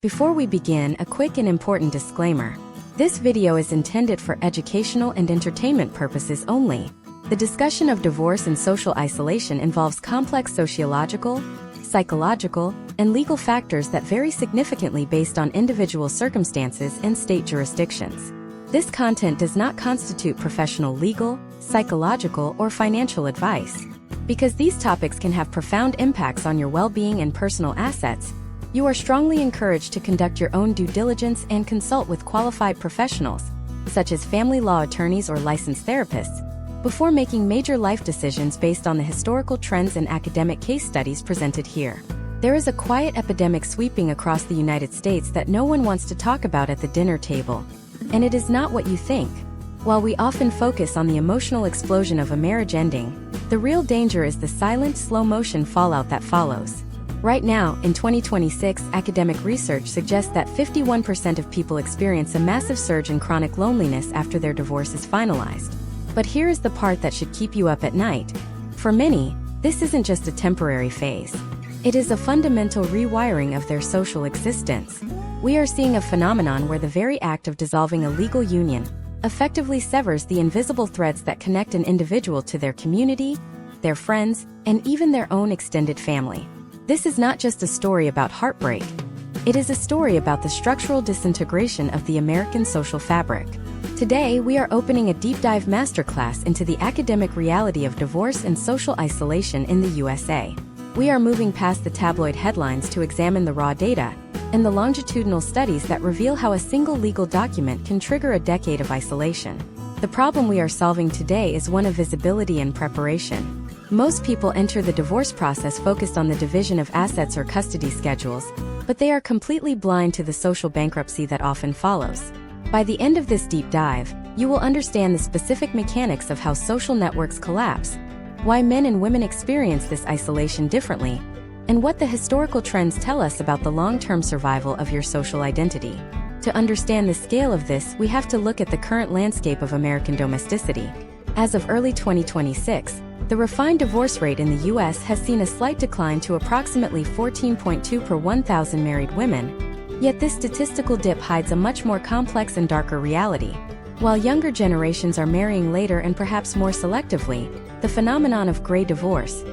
Before we begin, a quick and important disclaimer. This video is intended for educational and entertainment purposes only. The discussion of divorce and social isolation involves complex sociological, psychological, and legal factors that vary significantly based on individual circumstances and state jurisdictions. This content does not constitute professional legal, psychological, or financial advice. Because these topics can have profound impacts on your well-being and personal assets, you are strongly encouraged to conduct your own due diligence and consult with qualified professionals, such as family law attorneys or licensed therapists, before making major life decisions based on the historical trends and academic case studies presented here. There is a quiet epidemic sweeping across the United States that no one wants to talk about at the dinner table. And it is not what you think. While we often focus on the emotional explosion of a marriage ending, the real danger is the silent, slow-motion fallout that follows. Right now, in 2026, academic research suggests that 51% of people experience a massive surge in chronic loneliness after their divorce is finalized. But here is the part that should keep you up at night. For many, this isn't just a temporary phase. It is a fundamental rewiring of their social existence. We are seeing a phenomenon where the very act of dissolving a legal union effectively severs the invisible threads that connect an individual to their community, their friends, and even their own extended family. This is not just a story about heartbreak. It is a story about the structural disintegration of the American social fabric. Today, we are opening a deep dive masterclass into the academic reality of divorce and social isolation in the USA. We are moving past the tabloid headlines to examine the raw data and the longitudinal studies that reveal how a single legal document can trigger a decade of isolation. The problem we are solving today is one of visibility and preparation. Most people enter the divorce process focused on the division of assets or custody schedules, but they are completely blind to the social bankruptcy that often follows. By the end of this deep dive, you will understand the specific mechanics of how social networks collapse, why men and women experience this isolation differently, and what the historical trends tell us about the long-term survival of your social identity. To understand the scale of this, we have to look at the current landscape of American domesticity. As of early 2026, the refined divorce rate in the U.S. has seen a slight decline to approximately 14.2 per 1,000 married women, yet this statistical dip hides a much more complex and darker reality. While younger generations are marrying later and perhaps more selectively, the phenomenon of gray divorce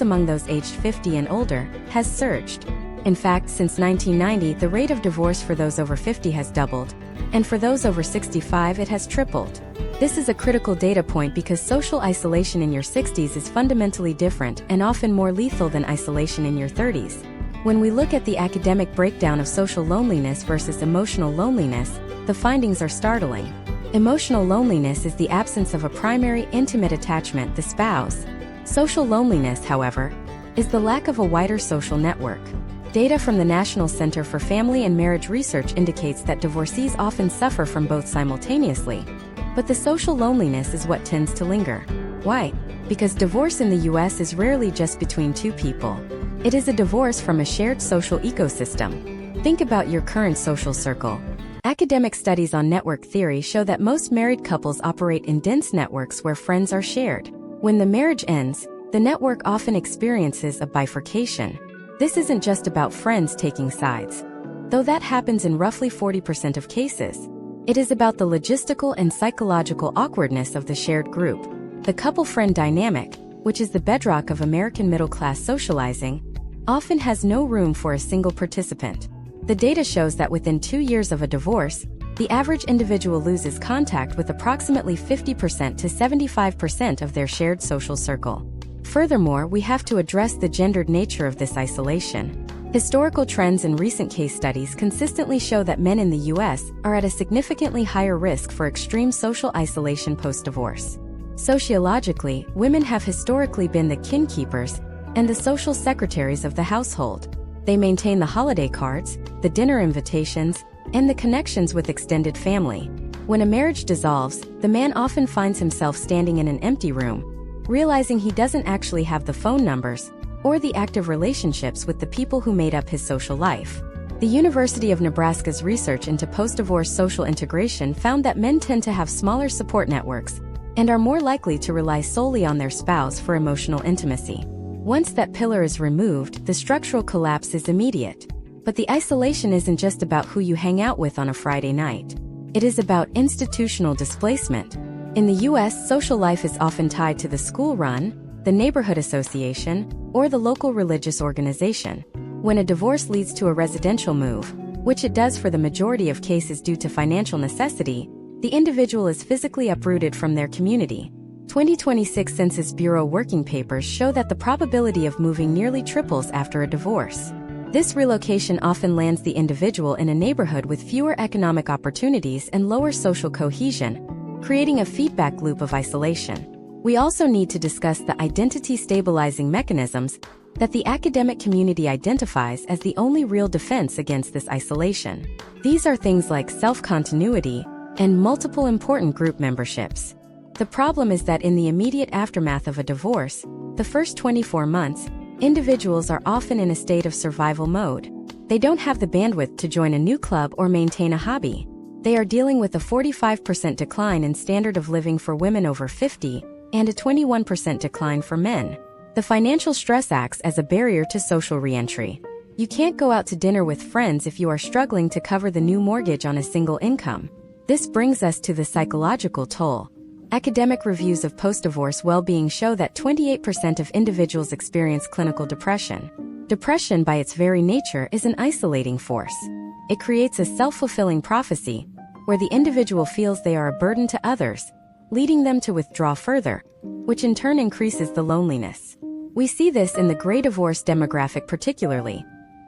among those aged 50 and older, has surged. In fact, since 1990, the rate of divorce for those over 50 has doubled, and for those over 65 it has tripled. This is a critical data point because social isolation in your 60s is fundamentally different and often more lethal than isolation in your 30s. When we look at the academic breakdown of social loneliness versus emotional loneliness, the findings are startling. Emotional loneliness is the absence of a primary intimate attachment, the spouse. Social loneliness, however, is the lack of a wider social network. Data from the National Center for Family and Marriage Research indicates that divorcees often suffer from both simultaneously. But the social loneliness is what tends to linger. Why? Because divorce in the U.S. is rarely just between two people. It is a divorce from a shared social ecosystem. Think about your current social circle. Academic studies on network theory show that most married couples operate in dense networks where friends are shared. When the marriage ends, the network often experiences a bifurcation. This isn't just about friends taking sides, though that happens in roughly 40% of cases. It is about the logistical and psychological awkwardness of the shared group. The couple-friend dynamic, which is the bedrock of American middle-class socializing, often has no room for a single participant. The data shows that within 2 years of a divorce, the average individual loses contact with approximately 50% to 75% of their shared social circle. Furthermore, we have to address the gendered nature of this isolation. Historical trends and recent case studies consistently show that men in the U.S. are at a significantly higher risk for extreme social isolation post-divorce. Sociologically, women have historically been the kin-keepers and the social secretaries of the household. They maintain the holiday cards, the dinner invitations, and the connections with extended family. When a marriage dissolves, the man often finds himself standing in an empty room, realizing he doesn't actually have the phone numbers or the active relationships with the people who made up his social life. The University of Nebraska's research into post-divorce social integration found that men tend to have smaller support networks and are more likely to rely solely on their spouse for emotional intimacy. Once that pillar is removed, the structural collapse is immediate. But the isolation isn't just about who you hang out with on a Friday night. It is about institutional displacement. In the US, social life is often tied to the school run, the neighborhood association, or the local religious organization. When a divorce leads to a residential move, which it does for the majority of cases due to financial necessity, the individual is physically uprooted from their community. 2026 Census Bureau working papers show that the probability of moving nearly triples after a divorce. This relocation often lands the individual in a neighborhood with fewer economic opportunities and lower social cohesion, creating a feedback loop of isolation. We also need to discuss the identity-stabilizing mechanisms that the academic community identifies as the only real defense against this isolation. These are things like self-continuity and multiple important group memberships. The problem is that in the immediate aftermath of a divorce, the first 24 months, individuals are often in a state of survival mode. They don't have the bandwidth to join a new club or maintain a hobby. They are dealing with a 45% decline in standard of living for women over 50 and a 21% decline for men. The financial stress acts as a barrier to social reentry. You can't go out to dinner with friends if you are struggling to cover the new mortgage on a single income. This brings us to the psychological toll. Academic reviews of post-divorce well-being show that 28% of individuals experience clinical depression. Depression, by its very nature, is an isolating force. It creates a self-fulfilling prophecy, where the individual feels they are a burden to others, leading them to withdraw further, which in turn increases the loneliness. We see this in the gray divorce demographic particularly,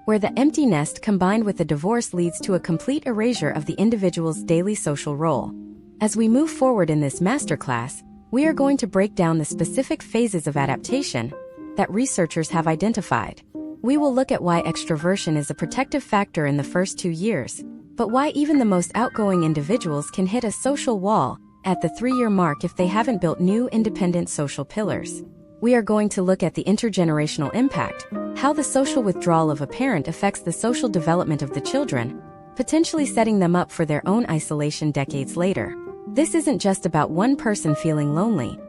where the empty nest combined with the divorce leads to a complete erasure of the individual's daily social role. As we move forward in this masterclass, we are going to break down the specific phases of adaptation that researchers have identified. We will look at why extroversion is a protective factor in the first 2 years, but why even the most outgoing individuals can hit a social wall at the 3-year mark if they haven't built new independent social pillars. We are going to look at the intergenerational impact, how the social withdrawal of a parent affects the social development of the children, potentially setting them up for their own isolation decades later. This isn't just about one person feeling lonely.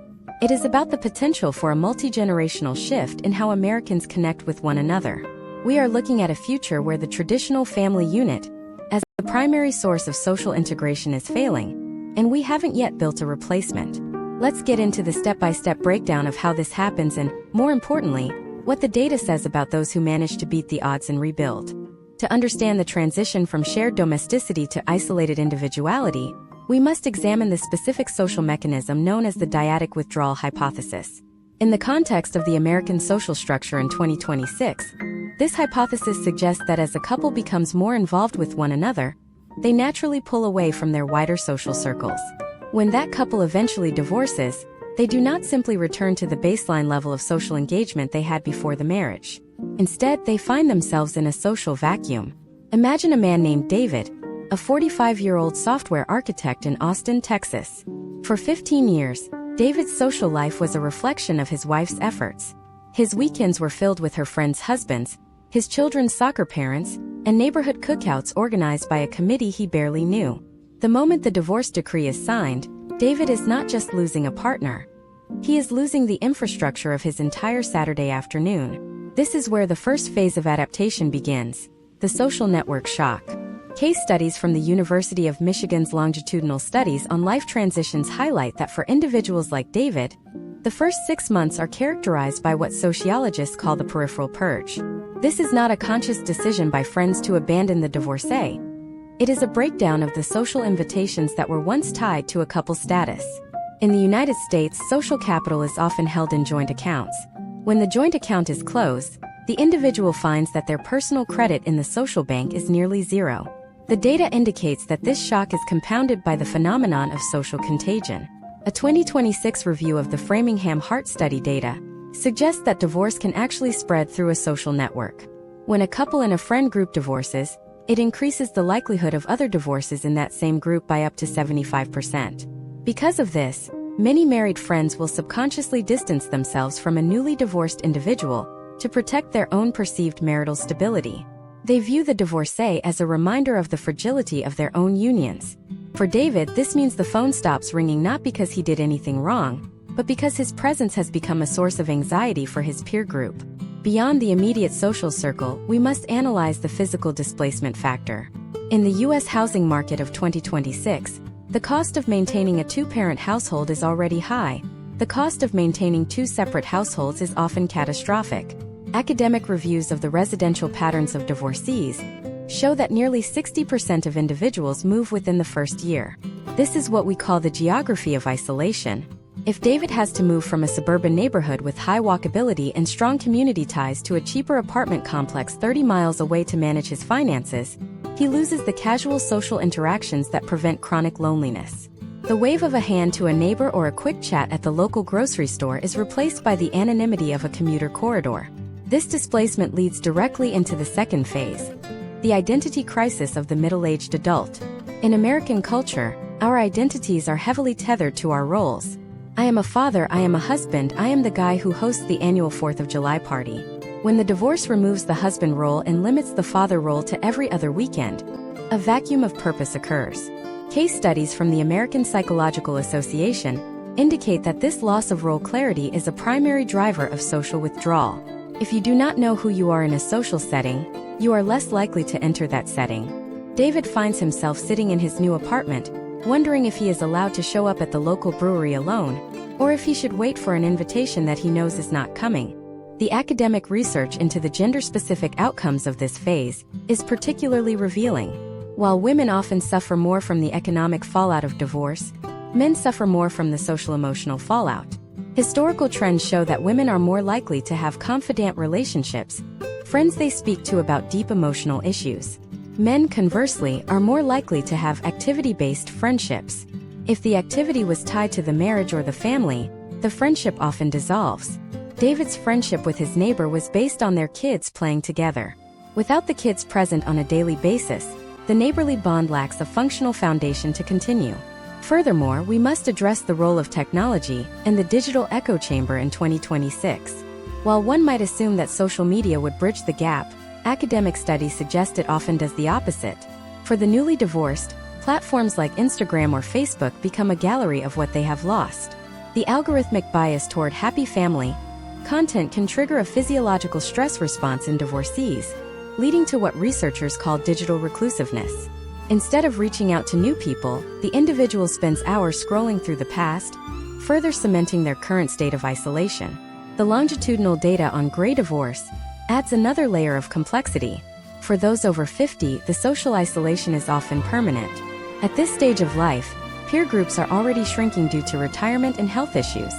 It is about the potential for a multi-generational shift in how Americans connect with one another. We are looking at a future where the traditional family unit, as the primary source of social integration, is failing, and we haven't yet built a replacement. Let's get into the step-by-step breakdown of how this happens and, more importantly, what the data says about those who manage to beat the odds and rebuild. To understand the transition from shared domesticity to isolated individuality, we must examine the specific social mechanism known as the dyadic withdrawal hypothesis. In the context of the American social structure in 2026, this hypothesis suggests that as a couple becomes more involved with one another, they naturally pull away from their wider social circles. When that couple eventually divorces, they do not simply return to the baseline level of social engagement they had before the marriage. Instead, they find themselves in a social vacuum. Imagine a man named David, a 45-year-old software architect in Austin, Texas. For 15 years, David's social life was a reflection of his wife's efforts. His weekends were filled with her friends' husbands, his children's soccer parents, and neighborhood cookouts organized by a committee he barely knew. The moment the divorce decree is signed, David is not just losing a partner. He is losing the infrastructure of his entire Saturday afternoon. This is where the first phase of adaptation begins, the social network shock. Case studies from the University of Michigan's longitudinal studies on life transitions highlight that for individuals like David, the first 6 months are characterized by what sociologists call the peripheral purge. This is not a conscious decision by friends to abandon the divorcee. It is a breakdown of the social invitations that were once tied to a couple's status. In the United States, social capital is often held in joint accounts. When the joint account is closed, the individual finds that their personal credit in the social bank is nearly zero. The data indicates that this shock is compounded by the phenomenon of social contagion. A 2026 review of the Framingham Heart Study data suggests that divorce can actually spread through a social network. When a couple in a friend group divorces, it increases the likelihood of other divorces in that same group by up to 75%. Because of this, many married friends will subconsciously distance themselves from a newly divorced individual to protect their own perceived marital stability. They view the divorcee as a reminder of the fragility of their own unions. For David, this means the phone stops ringing not because he did anything wrong, but because his presence has become a source of anxiety for his peer group. Beyond the immediate social circle, we must analyze the physical displacement factor. In the U.S. housing market of 2026, the cost of maintaining a two-parent household is already high. The cost of maintaining two separate households is often catastrophic. Academic reviews of the residential patterns of divorcees show that nearly 60% of individuals move within the first year. This is what we call the geography of isolation. If David has to move from a suburban neighborhood with high walkability and strong community ties to a cheaper apartment complex 30 miles away to manage his finances, he loses the casual social interactions that prevent chronic loneliness. The wave of a hand to a neighbor or a quick chat at the local grocery store is replaced by the anonymity of a commuter corridor. This displacement leads directly into the second phase, the identity crisis of the middle-aged adult. In American culture, our identities are heavily tethered to our roles. I am a father, I am a husband, I am the guy who hosts the annual 4th of July party. When the divorce removes the husband role and limits the father role to every other weekend, a vacuum of purpose occurs. Case studies from the American Psychological Association indicate that this loss of role clarity is a primary driver of social withdrawal. If you do not know who you are in a social setting, you are less likely to enter that setting. David finds himself sitting in his new apartment, wondering if he is allowed to show up at the local brewery alone, or if he should wait for an invitation that he knows is not coming. The academic research into the gender-specific outcomes of this phase is particularly revealing. While women often suffer more from the economic fallout of divorce, men suffer more from the social-emotional fallout. Historical trends show that women are more likely to have confidant relationships, friends they speak to about deep emotional issues. Men, conversely, are more likely to have activity-based friendships. If the activity was tied to the marriage or the family, the friendship often dissolves. David's friendship with his neighbor was based on their kids playing together. Without the kids present on a daily basis, the neighborly bond lacks a functional foundation to continue. Furthermore, we must address the role of technology and the digital echo chamber in 2026. While one might assume that social media would bridge the gap, academic studies suggest it often does the opposite. For the newly divorced, platforms like Instagram or Facebook become a gallery of what they have lost. The algorithmic bias toward happy family content can trigger a physiological stress response in divorcees, leading to what researchers call digital reclusiveness. Instead of reaching out to new people, the individual spends hours scrolling through the past, further cementing their current state of isolation. The longitudinal data on gray divorce adds another layer of complexity. For those over 50, the social isolation is often permanent. At this stage of life, peer groups are already shrinking due to retirement and health issues.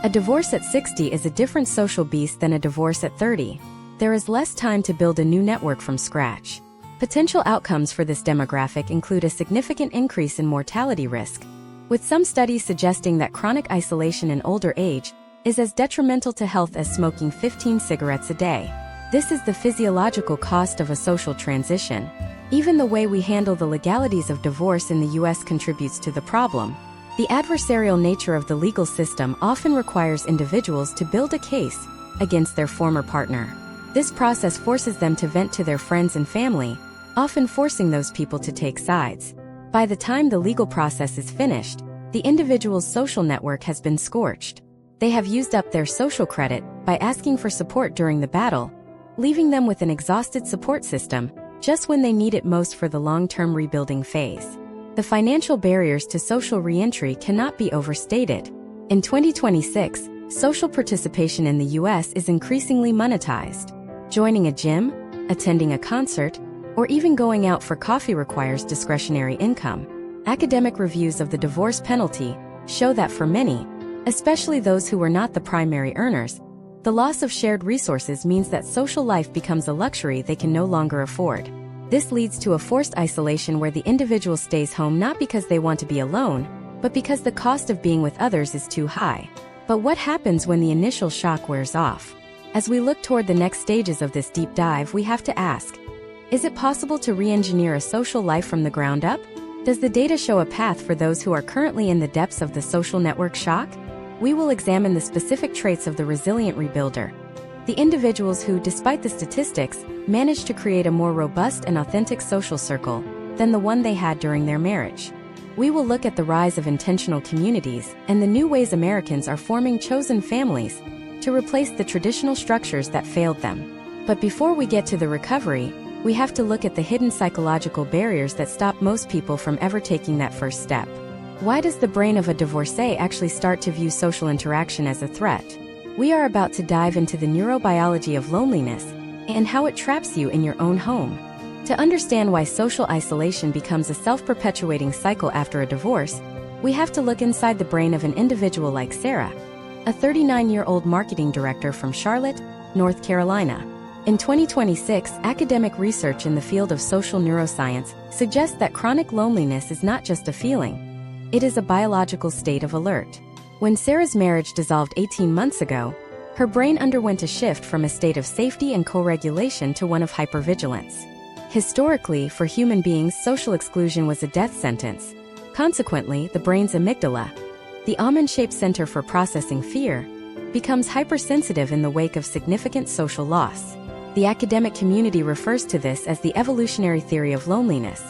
A divorce at 60 is a different social beast than a divorce at 30. There is less time to build a new network from scratch. Potential outcomes for this demographic include a significant increase in mortality risk, with some studies suggesting that chronic isolation in older age is as detrimental to health as smoking 15 cigarettes a day. This is the physiological cost of a social transition. Even the way we handle the legalities of divorce in the U.S. contributes to the problem. The adversarial nature of the legal system often requires individuals to build a case against their former partner. This process forces them to vent to their friends and family, often forcing those people to take sides. By the time the legal process is finished, the individual's social network has been scorched. They have used up their social credit by asking for support during the battle, leaving them with an exhausted support system just when they need it most for the long-term rebuilding phase. The financial barriers to social reentry cannot be overstated. In 2026, social participation in the U.S. is increasingly monetized. Joining a gym, attending a concert, or even going out for coffee requires discretionary income. Academic reviews of the divorce penalty show that for many, especially those who were not the primary earners, the loss of shared resources means that social life becomes a luxury they can no longer afford. This leads to a forced isolation where the individual stays home not because they want to be alone, but because the cost of being with others is too high. But what happens when the initial shock wears off? As we look toward the next stages of this deep dive, we have to ask, is it possible to re-engineer a social life from the ground up? Does the data show a path for those who are currently in the depths of the social network shock? We will examine the specific traits of the resilient rebuilder, the individuals who, despite the statistics, managed to create a more robust and authentic social circle than the one they had during their marriage. We will look at the rise of intentional communities and the new ways Americans are forming chosen families, to replace the traditional structures that failed them. But before we get to the recovery, we have to look at the hidden psychological barriers that stop most people from ever taking that first step. Why does the brain of a divorcee actually start to view social interaction as a threat? We are about to dive into the neurobiology of loneliness and how it traps you in your own home. To understand why social isolation becomes a self-perpetuating cycle after a divorce, we have to look inside the brain of an individual like Sarah, a 39-year-old marketing director from Charlotte, North Carolina. In 2026, academic research in the field of social neuroscience suggests that chronic loneliness is not just a feeling. It is a biological state of alert. When Sarah's marriage dissolved 18 months ago, her brain underwent a shift from a state of safety and co-regulation to one of hypervigilance. Historically, for human beings, social exclusion was a death sentence. Consequently, the brain's amygdala, the almond-shaped center for processing fear, becomes hypersensitive in the wake of significant social loss. The academic community refers to this as the evolutionary theory of loneliness.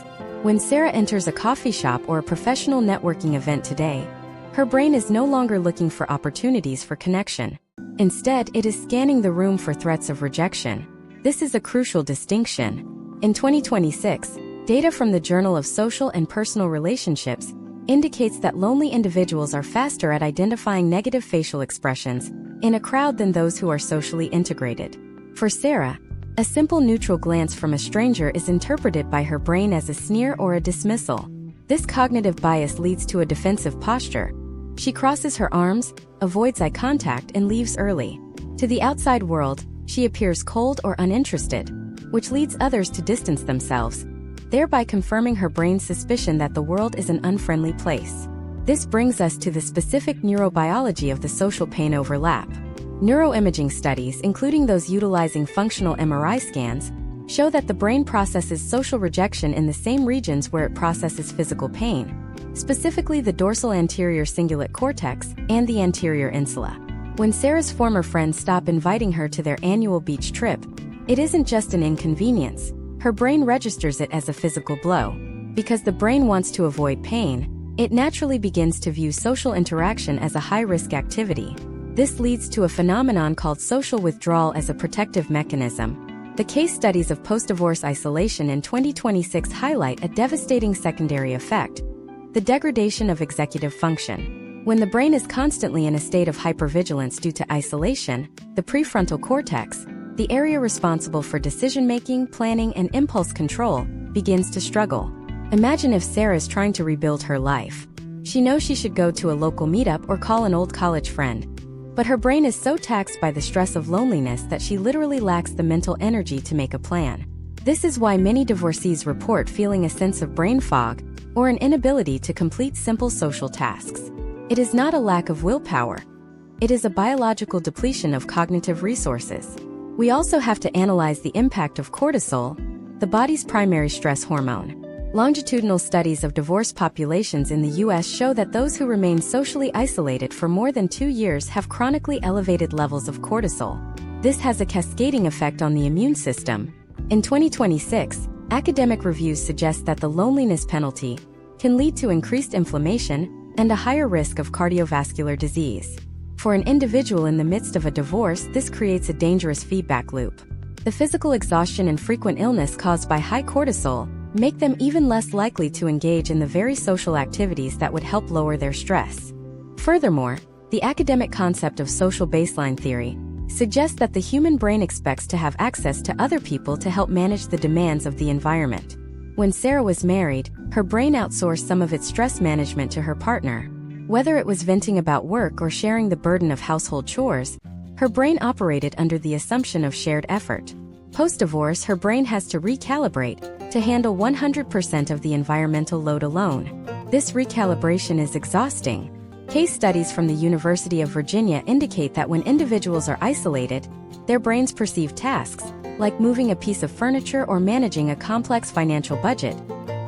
When Sarah enters a coffee shop or a professional networking event today, her brain is no longer looking for opportunities for connection. Instead, it is scanning the room for threats of rejection. This is a crucial distinction. In 2026, data from the Journal of Social and Personal Relationships indicates that lonely individuals are faster at identifying negative facial expressions in a crowd than those who are socially integrated. For Sarah, a simple neutral glance from a stranger is interpreted by her brain as a sneer or a dismissal. This cognitive bias leads to a defensive posture. She crosses her arms, avoids eye contact, and leaves early. To the outside world, she appears cold or uninterested, which leads others to distance themselves, thereby confirming her brain's suspicion that the world is an unfriendly place. This brings us to the specific neurobiology of the social pain overlap. Neuroimaging studies, including those utilizing functional MRI scans, show that the brain processes social rejection in the same regions where it processes physical pain, specifically the dorsal anterior cingulate cortex and the anterior insula. When Sarah's former friends stop inviting her to their annual beach trip, it isn't just an inconvenience. Her brain registers it as a physical blow. Because the brain wants to avoid pain, it naturally begins to view social interaction as a high-risk activity. This leads to a phenomenon called social withdrawal as a protective mechanism. The case studies of post-divorce isolation in 2026 highlight a devastating secondary effect: the degradation of executive function. When the brain is constantly in a state of hypervigilance due to isolation, the prefrontal cortex, the area responsible for decision-making, planning, and impulse control, begins to struggle. Imagine if Sarah is trying to rebuild her life. She knows she should go to a local meetup or call an old college friend. But her brain is so taxed by the stress of loneliness that she literally lacks the mental energy to make a plan. This is why many divorcees report feeling a sense of brain fog or an inability to complete simple social tasks. It is not a lack of willpower. It is a biological depletion of cognitive resources. We also have to analyze the impact of cortisol, the body's primary stress hormone. Longitudinal studies of divorced populations in the U.S. show that those who remain socially isolated for more than 2 years have chronically elevated levels of cortisol. This has a cascading effect on the immune system. In 2026, academic reviews suggest that the loneliness penalty can lead to increased inflammation and a higher risk of cardiovascular disease. For an individual in the midst of a divorce, this creates a dangerous feedback loop. The physical exhaustion and frequent illness caused by high cortisol make them even less likely to engage in the very social activities that would help lower their stress. Furthermore, the academic concept of social baseline theory suggests that the human brain expects to have access to other people to help manage the demands of the environment. When Sarah was married, her brain outsourced some of its stress management to her partner. Whether it was venting about work or sharing the burden of household chores, her brain operated under the assumption of shared effort. Post-divorce, her brain has to recalibrate to handle 100% of the environmental load alone. This recalibration is exhausting. Case studies from the University of Virginia indicate that when individuals are isolated, their brains perceive tasks, like moving a piece of furniture or managing a complex financial budget,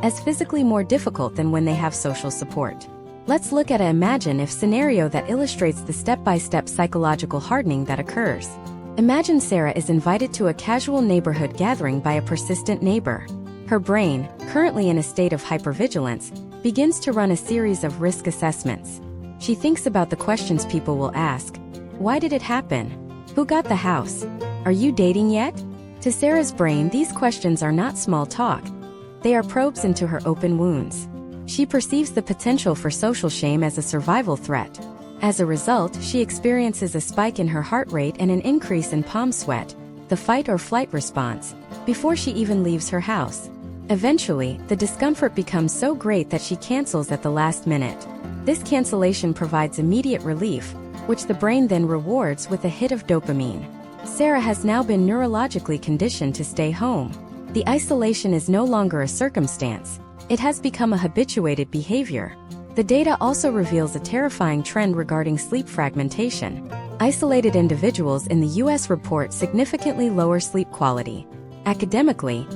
as physically more difficult than when they have social support. Let's look at an imagine-if scenario that illustrates the step-by-step psychological hardening that occurs. Imagine Sarah is invited to a casual neighborhood gathering by a persistent neighbor. Her brain, currently in a state of hypervigilance, begins to run a series of risk assessments. She thinks about the questions people will ask. Why did it happen? Who got the house? Are you dating yet? To Sarah's brain, these questions are not small talk. They are probes into her open wounds. She perceives the potential for social shame as a survival threat. As a result, she experiences a spike in her heart rate and an increase in palm sweat, the fight or flight response, before she even leaves her house. Eventually, the discomfort becomes so great that she cancels at the last minute. This cancellation provides immediate relief, which the brain then rewards with a hit of dopamine. Sarah has now been neurologically conditioned to stay home. The isolation is no longer a circumstance. It has become a habituated behavior. The data also reveals a terrifying trend regarding sleep fragmentation. Isolated individuals in the U.S. report significantly lower sleep quality. Academically,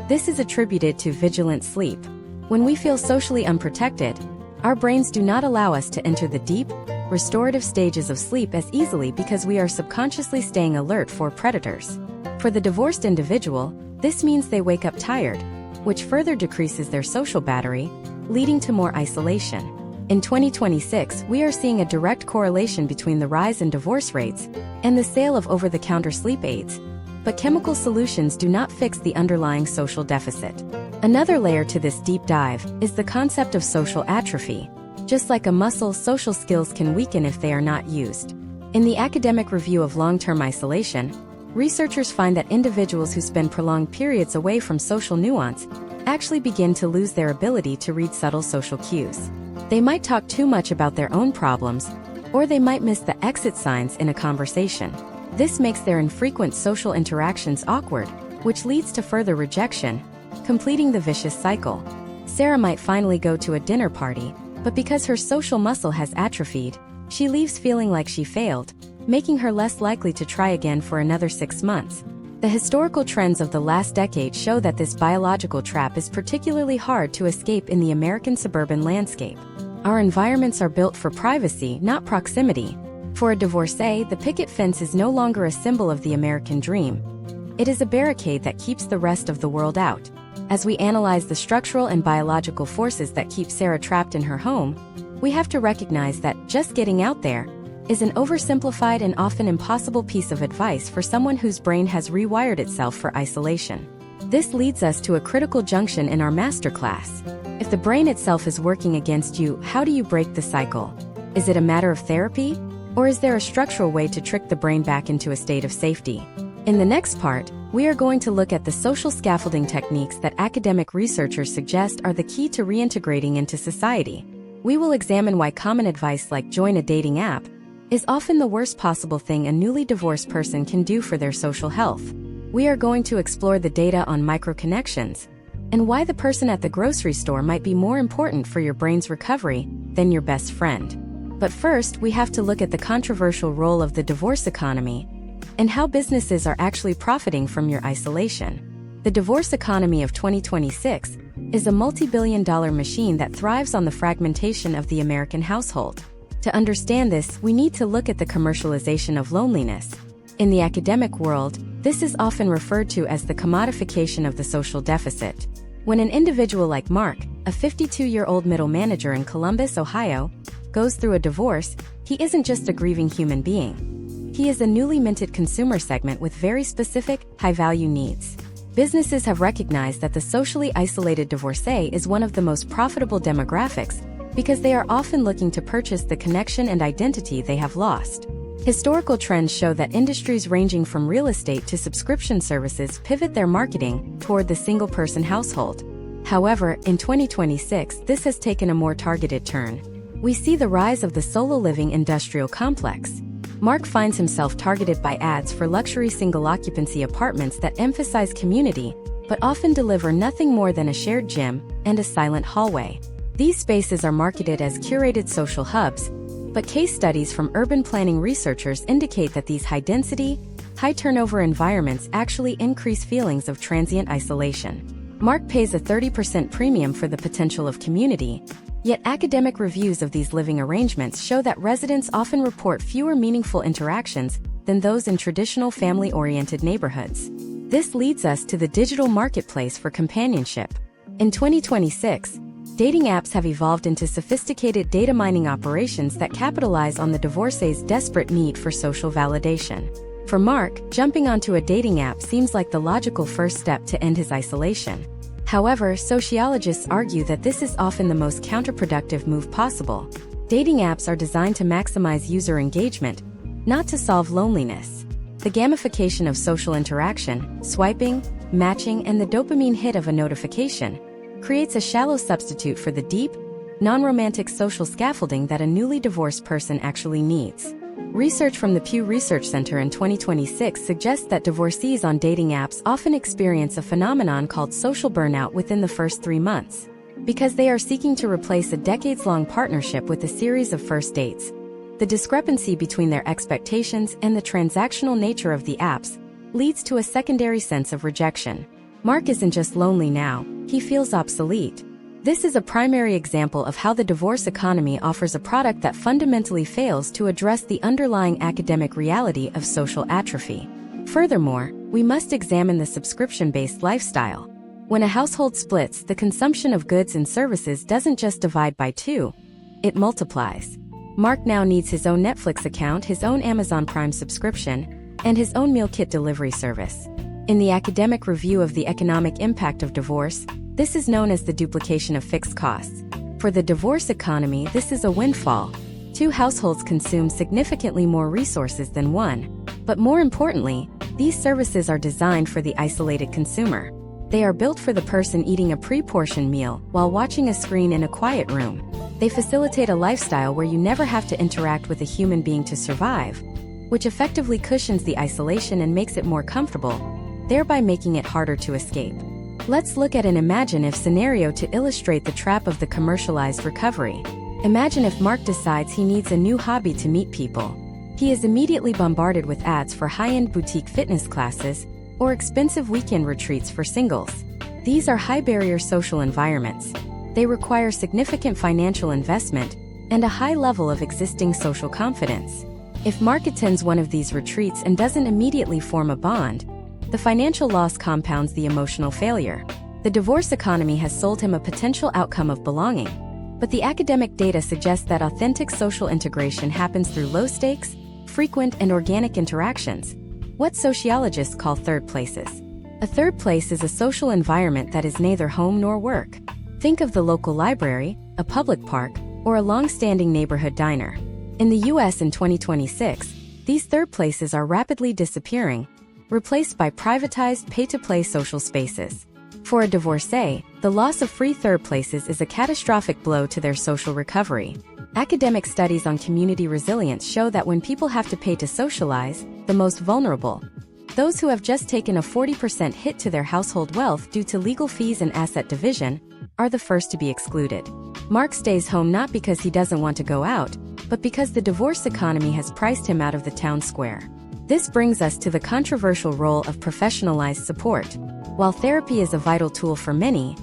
this is attributed to vigilant sleep. When we feel socially unprotected, our brains do not allow us to enter the deep, restorative stages of sleep as easily because we are subconsciously staying alert for predators. For the divorced individual, this means they wake up tired, which further decreases their social battery, leading to more isolation. In 2026, we are seeing a direct correlation between the rise in divorce rates and the sale of over-the-counter sleep aids. But chemical solutions do not fix the underlying social deficit. Another layer to this deep dive is the concept of social atrophy. Just like a muscle, social skills can weaken if they are not used. In the academic review of long-term isolation, researchers find that individuals who spend prolonged periods away from social nuance actually begin to lose their ability to read subtle social cues. They might talk too much about their own problems, or they might miss the exit signs in a conversation. This makes their infrequent social interactions awkward, which leads to further rejection, completing the vicious cycle. Sarah might finally go to a dinner party, but because her social muscle has atrophied, she leaves feeling like she failed, making her less likely to try again for another 6 months. The historical trends of the last decade show that this biological trap is particularly hard to escape in the American suburban landscape. Our environments are built for privacy, not proximity. For a divorcee, the picket fence is no longer a symbol of the American dream. It is a barricade that keeps the rest of the world out. As we analyze the structural and biological forces that keep Sarah trapped in her home, we have to recognize that just getting out there is an oversimplified and often impossible piece of advice for someone whose brain has rewired itself for isolation. This leads us to a critical junction in our masterclass. If the brain itself is working against you, how do you break the cycle? Is it a matter of therapy? Or is there a structural way to trick the brain back into a state of safety? In the next part, we are going to look at the social scaffolding techniques that academic researchers suggest are the key to reintegrating into society. We will examine why common advice like join a dating app is often the worst possible thing a newly divorced person can do for their social health. We are going to explore the data on microconnections and why the person at the grocery store might be more important for your brain's recovery than your best friend. But first, we have to look at the controversial role of the divorce economy and how businesses are actually profiting from your isolation. The divorce economy of 2026 is a multi-billion-dollar machine that thrives on the fragmentation of the American household. To understand this, we need to look at the commercialization of loneliness. In the academic world, this is often referred to as the commodification of the social deficit. When an individual like Mark, a 52-year-old middle manager in Columbus, Ohio, goes through a divorce, he isn't just a grieving human being. He is a newly minted consumer segment with very specific, high-value needs. Businesses have recognized that the socially isolated divorcee is one of the most profitable demographics because they are often looking to purchase the connection and identity they have lost. Historical trends show that industries ranging from real estate to subscription services pivot their marketing toward the single-person household. However, in 2026, this has taken a more targeted turn. We see the rise of the solo living industrial complex. Mark finds himself targeted by ads for luxury single-occupancy apartments that emphasize community, but often deliver nothing more than a shared gym and a silent hallway. These spaces are marketed as curated social hubs, but case studies from urban planning researchers indicate that these high-density, high-turnover environments actually increase feelings of transient isolation. Mark pays a 30% premium for the potential of community, yet academic reviews of these living arrangements show that residents often report fewer meaningful interactions than those in traditional family-oriented neighborhoods. This leads us to the digital marketplace for companionship. In 2026, Dating apps have evolved into sophisticated data mining operations that capitalize on the divorcee's desperate need for social validation. For Mark, jumping onto a dating app seems like the logical first step to end his isolation. However, sociologists argue that this is often the most counterproductive move possible. Dating apps are designed to maximize user engagement, not to solve loneliness. The gamification of social interaction, swiping, matching, and the dopamine hit of a notification creates a shallow substitute for the deep, non-romantic social scaffolding that a newly divorced person actually needs. Research from the Pew Research Center in 2026 suggests that divorcees on dating apps often experience a phenomenon called social burnout within the first 3 months. Because they are seeking to replace a decades-long partnership with a series of first dates, the discrepancy between their expectations and the transactional nature of the apps leads to a secondary sense of rejection. Mark isn't just lonely now, he feels obsolete. This is a primary example of how the divorce economy offers a product that fundamentally fails to address the underlying academic reality of social atrophy. Furthermore, we must examine the subscription-based lifestyle. When a household splits, the consumption of goods and services doesn't just divide by 2, it multiplies. Mark now needs his own Netflix account, his own Amazon Prime subscription, and his own meal kit delivery service. In the academic review of the economic impact of divorce, this is known as the duplication of fixed costs. For the divorce economy, this is a windfall. 2 households consume significantly more resources than 1. But more importantly, these services are designed for the isolated consumer. They are built for the person eating a pre-portioned meal while watching a screen in a quiet room. They facilitate a lifestyle where you never have to interact with a human being to survive, which effectively cushions the isolation and makes it more comfortable, thereby making it harder to escape. Let's look at an imagine-if scenario to illustrate the trap of the commercialized recovery. Imagine if Mark decides he needs a new hobby to meet people. He is immediately bombarded with ads for high-end boutique fitness classes or expensive weekend retreats for singles. These are high-barrier social environments. They require significant financial investment and a high level of existing social confidence. If Mark attends one of these retreats and doesn't immediately form a bond, the financial loss compounds the emotional failure. The divorce economy has sold him a potential outcome of belonging, but the academic data suggests that authentic social integration happens through low-stakes, frequent, and organic interactions, what sociologists call third places. A third place is a social environment that is neither home nor work. Think of the local library, a public park, or a long-standing neighborhood diner. In the US in 2026, these third places are rapidly disappearing, replaced by privatized pay-to-play social spaces. For a divorcee, the loss of free third places is a catastrophic blow to their social recovery. Academic studies on community resilience show that when people have to pay to socialize, the most vulnerable, those who have just taken a 40% hit to their household wealth due to legal fees and asset division, are the first to be excluded. Mark stays home not because he doesn't want to go out, but because the divorce economy has priced him out of the town square. This brings us to the controversial role of professionalized support. While therapy is a vital tool for many,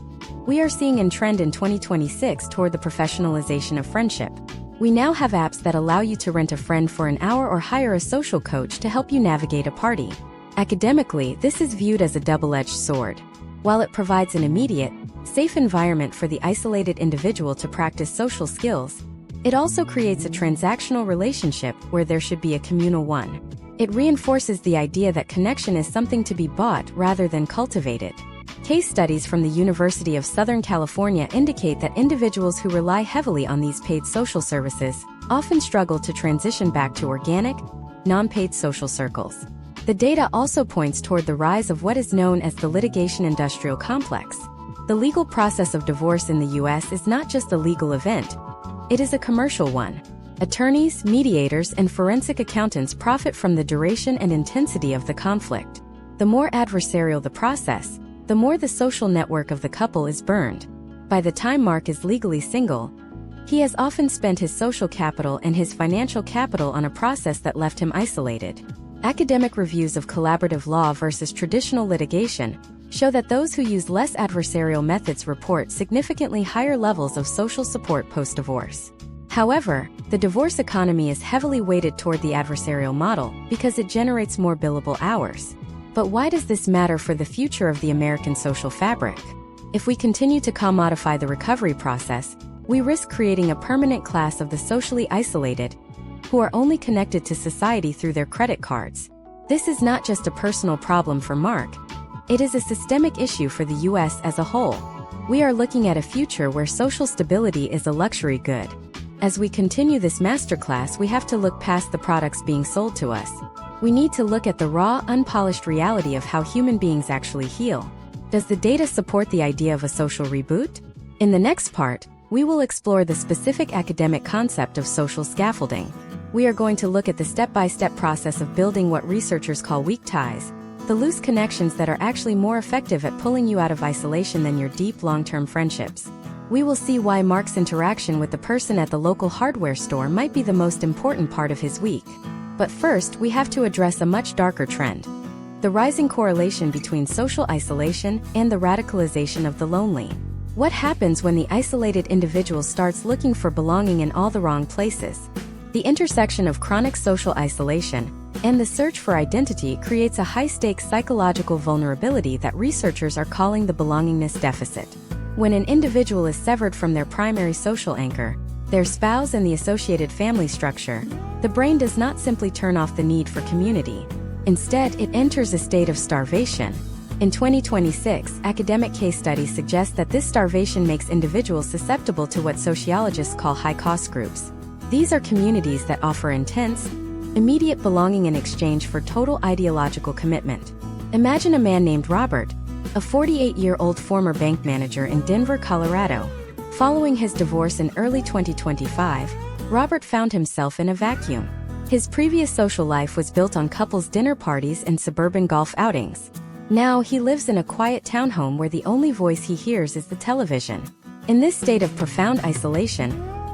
we are seeing a trend in 2026 toward the professionalization of friendship. We now have apps that allow you to rent a friend for an hour or hire a social coach to help you navigate a party. Academically, this is viewed as a double-edged sword. While it provides an immediate, safe environment for the isolated individual to practice social skills, it also creates a transactional relationship where there should be a communal one. It reinforces the idea that connection is something to be bought rather than cultivated. Case studies from the University of Southern California indicate that individuals who rely heavily on these paid social services often struggle to transition back to organic, non-paid social circles. The data also points toward the rise of what is known as the litigation industrial complex. The legal process of divorce in the U.S. is not just a legal event, it is a commercial one. Attorneys, mediators, and forensic accountants profit from the duration and intensity of the conflict. The more adversarial the process, the more the social network of the couple is burned. By the time Mark is legally single, he has often spent his social capital and his financial capital on a process that left him isolated. Academic reviews of collaborative law versus traditional litigation show that those who use less adversarial methods report significantly higher levels of social support post-divorce. However, the divorce economy is heavily weighted toward the adversarial model because it generates more billable hours. But why does this matter for the future of the American social fabric? If we continue to commodify the recovery process, we risk creating a permanent class of the socially isolated, who are only connected to society through their credit cards. This is not just a personal problem for Mark. It is a systemic issue for the US as a whole. We are looking at a future where social stability is a luxury good. As we continue this masterclass, we have to look past the products being sold to us. We need to look at the raw, unpolished reality of how human beings actually heal. Does the data support the idea of a social reboot? In the next part, we will explore the specific academic concept of social scaffolding. We are going to look at the step-by-step process of building what researchers call weak ties, the loose connections that are actually more effective at pulling you out of isolation than your deep long-term friendships. We will see why Mark's interaction with the person at the local hardware store might be the most important part of his week. But first, we have to address a much darker trend: the rising correlation between social isolation and the radicalization of the lonely. What happens when the isolated individual starts looking for belonging in all the wrong places? The intersection of chronic social isolation and the search for identity creates a high-stakes psychological vulnerability that researchers are calling the belongingness deficit. When an individual is severed from their primary social anchor, their spouse and the associated family structure, the brain does not simply turn off the need for community. Instead, it enters a state of starvation. In 2026, academic case studies suggest that this starvation makes individuals susceptible to what sociologists call high-cost groups. These are communities that offer intense, immediate belonging in exchange for total ideological commitment. Imagine a man named Robert, a 48-year-old former bank manager in Denver, Colorado. Following his divorce in early 2025, Robert found himself in a vacuum. His previous social life was built on couples' dinner parties and suburban golf outings. Now he lives in a quiet townhome where the only voice he hears is the television. In this state of profound isolation,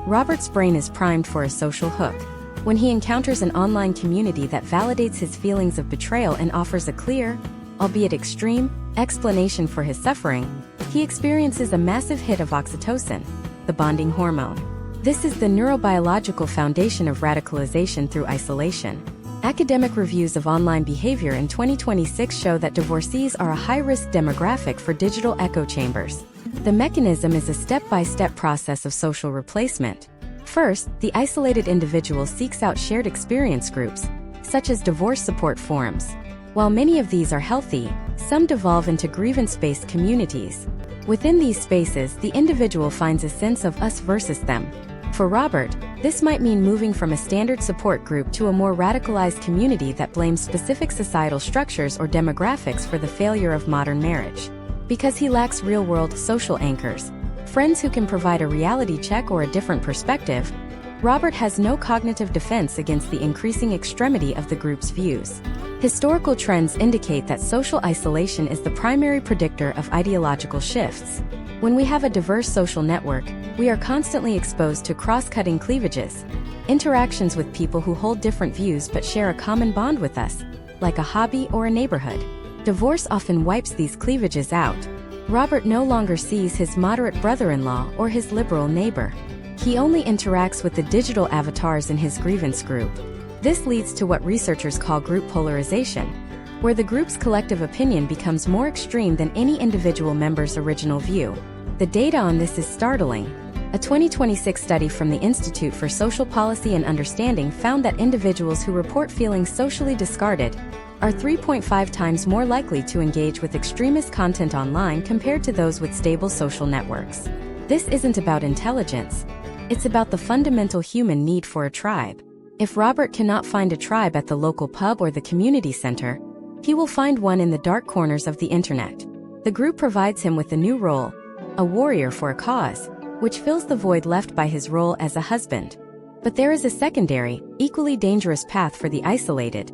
Robert's brain is primed for a social hook. When he encounters an online community that validates his feelings of betrayal and offers a clear, albeit extreme, explanation for his suffering, he experiences a massive hit of oxytocin, the bonding hormone. This is the neurobiological foundation of radicalization through isolation. Academic reviews of online behavior in 2026 show that divorcees are a high-risk demographic for digital echo chambers. The mechanism is a step-by-step process of social replacement. First, the isolated individual seeks out shared experience groups, such as divorce support forums. While many of these are healthy, some devolve into grievance-based communities. Within these spaces, the individual finds a sense of us versus them. For Robert, this might mean moving from a standard support group to a more radicalized community that blames specific societal structures or demographics for the failure of modern marriage. Because he lacks real-world social anchors, friends who can provide a reality check or a different perspective, Robert has no cognitive defense against the increasing extremity of the group's views. Historical trends indicate that social isolation is the primary predictor of ideological shifts. When we have a diverse social network, we are constantly exposed to cross-cutting cleavages, interactions with people who hold different views but share a common bond with us, like a hobby or a neighborhood. Divorce often wipes these cleavages out. Robert no longer sees his moderate brother-in-law or his liberal neighbor. He only interacts with the digital avatars in his grievance group. This leads to what researchers call group polarization, where the group's collective opinion becomes more extreme than any individual member's original view. The data on this is startling. A 2026 study from the Institute for Social Policy and Understanding found that individuals who report feeling socially discarded are 3.5 times more likely to engage with extremist content online compared to those with stable social networks. This isn't about intelligence. It's about the fundamental human need for a tribe. If Robert cannot find a tribe at the local pub or the community center, he will find one in the dark corners of the internet. The group provides him with a new role, a warrior for a cause, which fills the void left by his role as a husband. But there is a secondary, equally dangerous path for the isolated: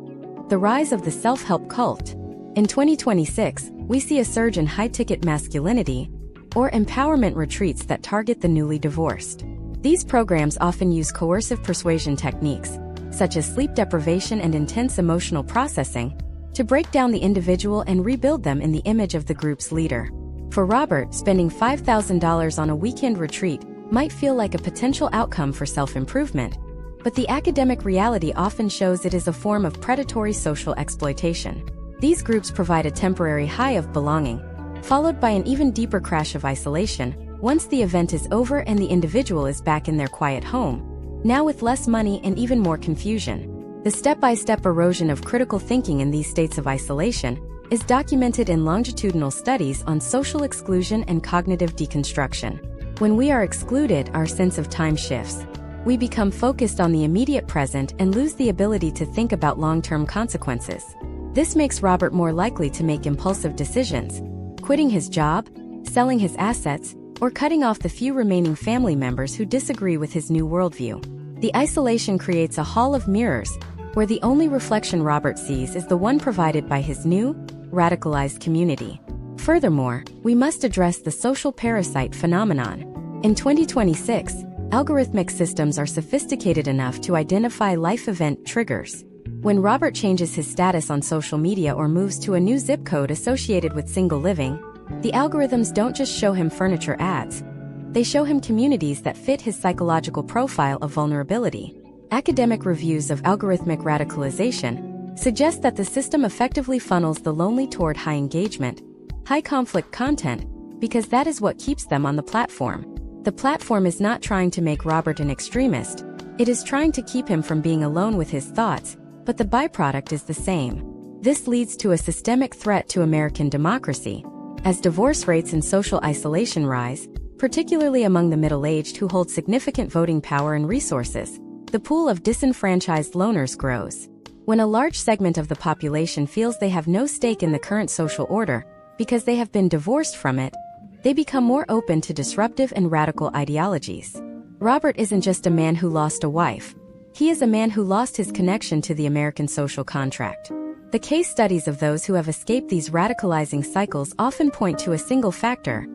the rise of the self-help cult. In 2026, we see a surge in high-ticket masculinity, or empowerment retreats that target the newly divorced. These programs often use coercive persuasion techniques, such as sleep deprivation and intense emotional processing, to break down the individual and rebuild them in the image of the group's leader. For Robert, spending $5,000 on a weekend retreat might feel like a potential outcome for self-improvement, but the academic reality often shows it is a form of predatory social exploitation. These groups provide a temporary high of belonging, followed by an even deeper crash of isolation once the event is over and the individual is back in their quiet home, now with less money and even more confusion. The step-by-step erosion of critical thinking in these states of isolation is documented in longitudinal studies on social exclusion and cognitive deconstruction. When we are excluded, our sense of time shifts. We become focused on the immediate present and lose the ability to think about long-term consequences. This makes Robert more likely to make impulsive decisions, quitting his job, selling his assets, or cutting off the few remaining family members who disagree with his new worldview. The isolation creates a hall of mirrors, where the only reflection Robert sees is the one provided by his new, radicalized community. Furthermore, we must address the social parasite phenomenon. In 2026, algorithmic systems are sophisticated enough to identify life event triggers. When Robert changes his status on social media or moves to a new zip code associated with single living, the algorithms don't just show him furniture ads. They show him communities that fit his psychological profile of vulnerability. Academic reviews of algorithmic radicalization suggest that the system effectively funnels the lonely toward high engagement, high conflict content, because that is what keeps them on the platform. The platform is not trying to make Robert an extremist, it is trying to keep him from being alone with his thoughts, but the byproduct is the same. This leads to a systemic threat to American democracy. As divorce rates and social isolation rise, particularly among the middle-aged who hold significant voting power and resources, the pool of disenfranchised loners grows. When a large segment of the population feels they have no stake in the current social order because they have been divorced from it, they become more open to disruptive and radical ideologies. Robert isn't just a man who lost a wife. He is a man who lost his connection to the American social contract. The case studies of those who have escaped these radicalizing cycles often point to a single factor: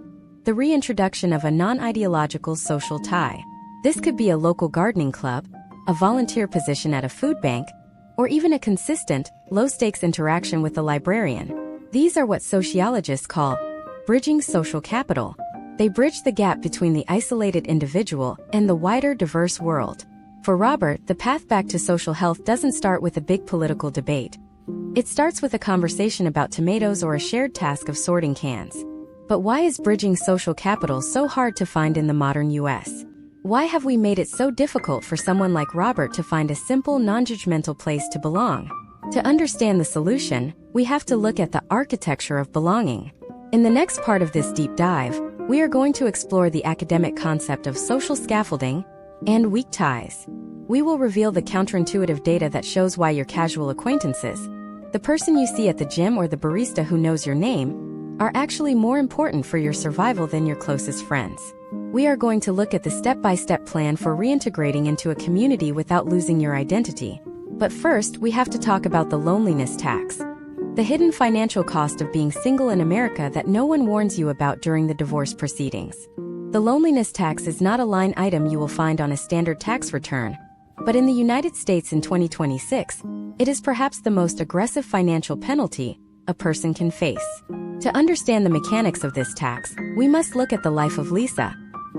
the reintroduction of a non-ideological social tie. This could be a local gardening club, a volunteer position at a food bank, or even a consistent, low-stakes interaction with a librarian. These are what sociologists call bridging social capital. They bridge the gap between the isolated individual and the wider, diverse world. For Robert, the path back to social health doesn't start with a big political debate. It starts with a conversation about tomatoes or a shared task of sorting cans. But why is bridging social capital so hard to find in the modern US? Why have we made it so difficult for someone like Robert to find a simple, non-judgmental place to belong? To understand the solution, we have to look at the architecture of belonging. In the next part of this deep dive, we are going to explore the academic concept of social scaffolding and weak ties. We will reveal the counterintuitive data that shows why your casual acquaintances, the person you see at the gym or the barista who knows your name, are actually more important for your survival than your closest friends. We are going to look at the step-by-step plan for reintegrating into a community without losing your identity. But first, we have to talk about the loneliness tax, the hidden financial cost of being single in America that no one warns you about during the divorce proceedings. The loneliness tax is not a line item you will find on a standard tax return, but in the United States in 2026, it is perhaps the most aggressive financial penalty a person can face. To understand the mechanics of this tax, we must look at the life of Lisa,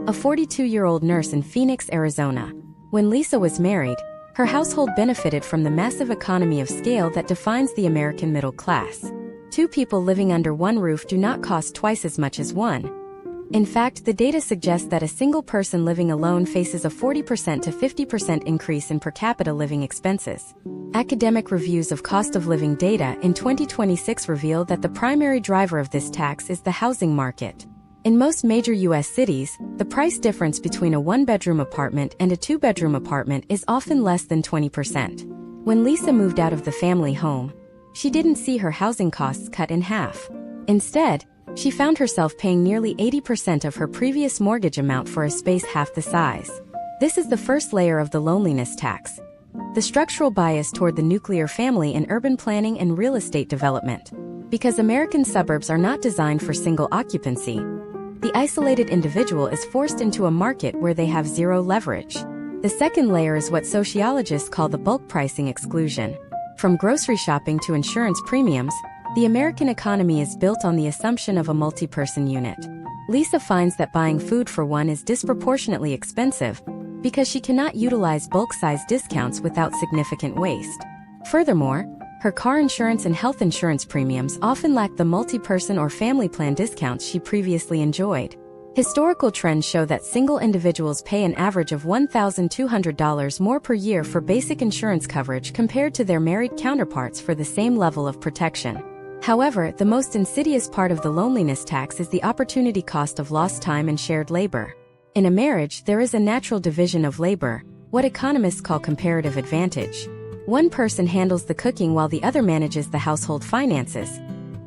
a 42-year-old nurse in Phoenix, Arizona. When Lisa was married, her household benefited from the massive economy of scale that defines the American middle class. Two people living under one roof do not cost twice as much as one. In fact, the data suggests that a single person living alone faces a 40% to 50% increase in per capita living expenses. Academic reviews of cost of living data in 2026 reveal that the primary driver of this tax is the housing market. In most major U.S. cities, the price difference between a one-bedroom apartment and a two-bedroom apartment is often less than 20%. When Lisa moved out of the family home, she didn't see her housing costs cut in half. Instead, she found herself paying nearly 80% of her previous mortgage amount for a space half the size. This is the first layer of the loneliness tax, the structural bias toward the nuclear family in urban planning and real estate development. Because American suburbs are not designed for single occupancy, the isolated individual is forced into a market where they have zero leverage. The second layer is what sociologists call the bulk pricing exclusion. From grocery shopping to insurance premiums, the American economy is built on the assumption of a multi-person unit. Lisa finds that buying food for one is disproportionately expensive because she cannot utilize bulk-size discounts without significant waste. Furthermore, Her car insurance and health insurance premiums often lack the multi-person or family plan discounts she previously enjoyed. Historical trends show that single individuals pay an average of $1,200 more per year for basic insurance coverage compared to their married counterparts for the same level of protection. However, the most insidious part of the loneliness tax is the opportunity cost of lost time and shared labor. In a marriage, there is a natural division of labor, what economists call comparative advantage. One person handles the cooking while the other manages the household finances.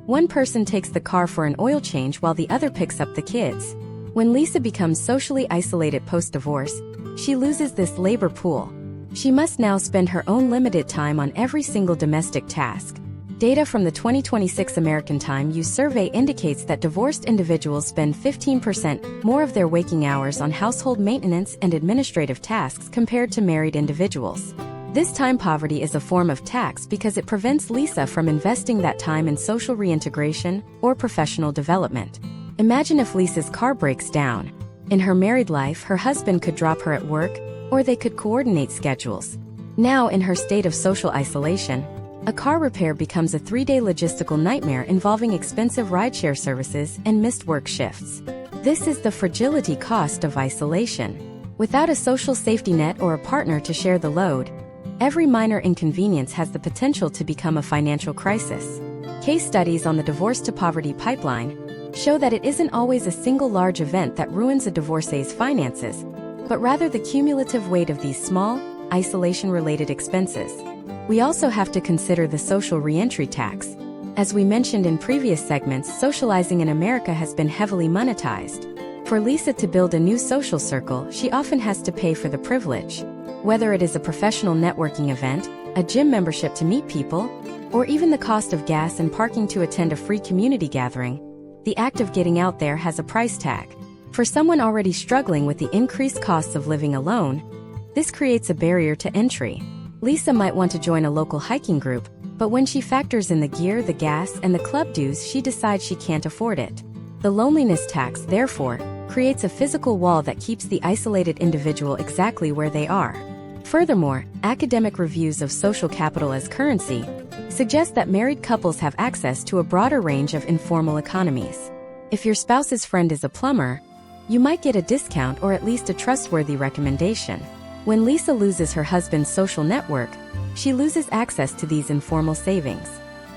One person takes the car for an oil change while the other picks up the kids. When Lisa becomes socially isolated post-divorce, she loses this labor pool. She must now spend her own limited time on every single domestic task. Data from the 2026 American Time Use Survey indicates that divorced individuals spend 15% more of their waking hours on household maintenance and administrative tasks compared to married individuals. This time poverty is a form of tax because it prevents Lisa from investing that time in social reintegration or professional development. Imagine if Lisa's car breaks down. In her married life, her husband could drop her at work, or they could coordinate schedules. Now, in her state of social isolation, a car repair becomes a 3-day logistical nightmare involving expensive rideshare services and missed work shifts. This is the fragility cost of isolation. Without a social safety net or a partner to share the load, every minor inconvenience has the potential to become a financial crisis. Case studies on the divorce to poverty pipeline show that it isn't always a single large event that ruins a divorcee's finances, but rather the cumulative weight of these small, isolation-related expenses. We also have to consider the social reentry tax. As we mentioned in previous segments, socializing in America has been heavily monetized. For Lisa to build a new social circle, she often has to pay for the privilege. Whether it is a professional networking event, a gym membership to meet people, or even the cost of gas and parking to attend a free community gathering, the act of getting out there has a price tag. For someone already struggling with the increased costs of living alone, this creates a barrier to entry. Lisa might want to join a local hiking group, but when she factors in the gear, the gas, and the club dues, she decides she can't afford it. The loneliness tax, therefore, creates a physical wall that keeps the isolated individual exactly where they are. Furthermore, academic reviews of social capital as currency suggest that married couples have access to a broader range of informal economies. If your spouse's friend is a plumber, you might get a discount or at least a trustworthy recommendation. When Lisa loses her husband's social network, she loses access to these informal savings.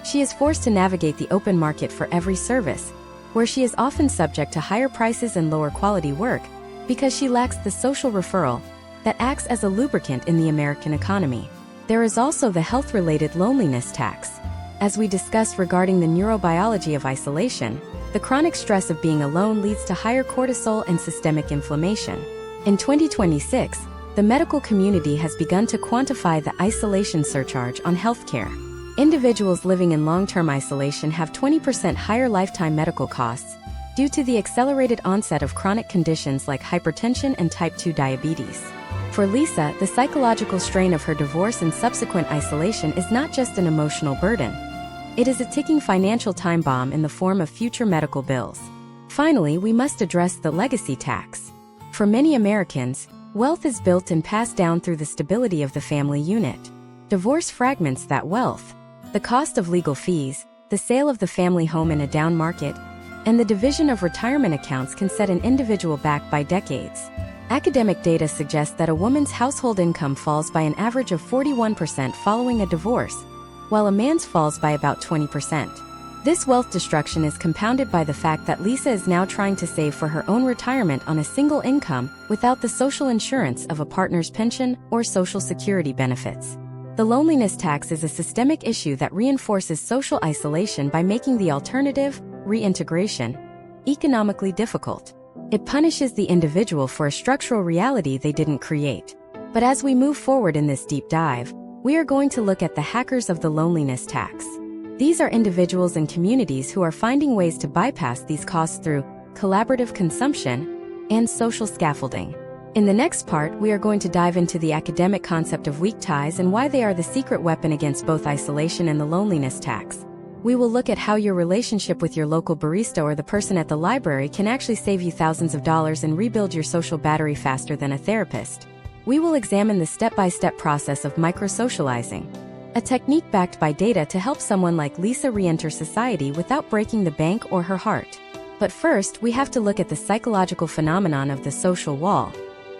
She is forced to navigate the open market for every service, where she is often subject to higher prices and lower quality work because she lacks the social referral that acts as a lubricant in the American economy. There is also the health-related loneliness tax. As we discussed regarding the neurobiology of isolation, the chronic stress of being alone leads to higher cortisol and systemic inflammation. In 2026, the medical community has begun to quantify the isolation surcharge on healthcare. Individuals living in long-term isolation have 20% higher lifetime medical costs due to the accelerated onset of chronic conditions like hypertension and type 2 diabetes. For Lisa, the psychological strain of her divorce and subsequent isolation is not just an emotional burden. It is a ticking financial time bomb in the form of future medical bills. Finally, we must address the legacy tax. For many Americans, wealth is built and passed down through the stability of the family unit. Divorce fragments that wealth. The cost of legal fees, the sale of the family home in a down market, and the division of retirement accounts can set an individual back by decades. Academic data suggests that a woman's household income falls by an average of 41% following a divorce, while a man's falls by about 20%. This wealth destruction is compounded by the fact that Lisa is now trying to save for her own retirement on a single income without the social insurance of a partner's pension or social security benefits. The loneliness tax is a systemic issue that reinforces social isolation by making the alternative, reintegration, economically difficult. It punishes the individual for a structural reality they didn't create. But as we move forward in this deep dive, we are going to look at the hackers of the loneliness tax. These are individuals and communities who are finding ways to bypass these costs through collaborative consumption and social scaffolding. In the next part, we are going to dive into the academic concept of weak ties and why they are the secret weapon against both isolation and the loneliness tax. We will look at how your relationship with your local barista or the person at the library can actually save you thousands of dollars and rebuild your social battery faster than a therapist. We will examine the step-by-step process of microsocializing. a technique backed by data to help someone like Lisa re-enter society without breaking the bank or her heart. But first, we have to look at the psychological phenomenon of the social wall.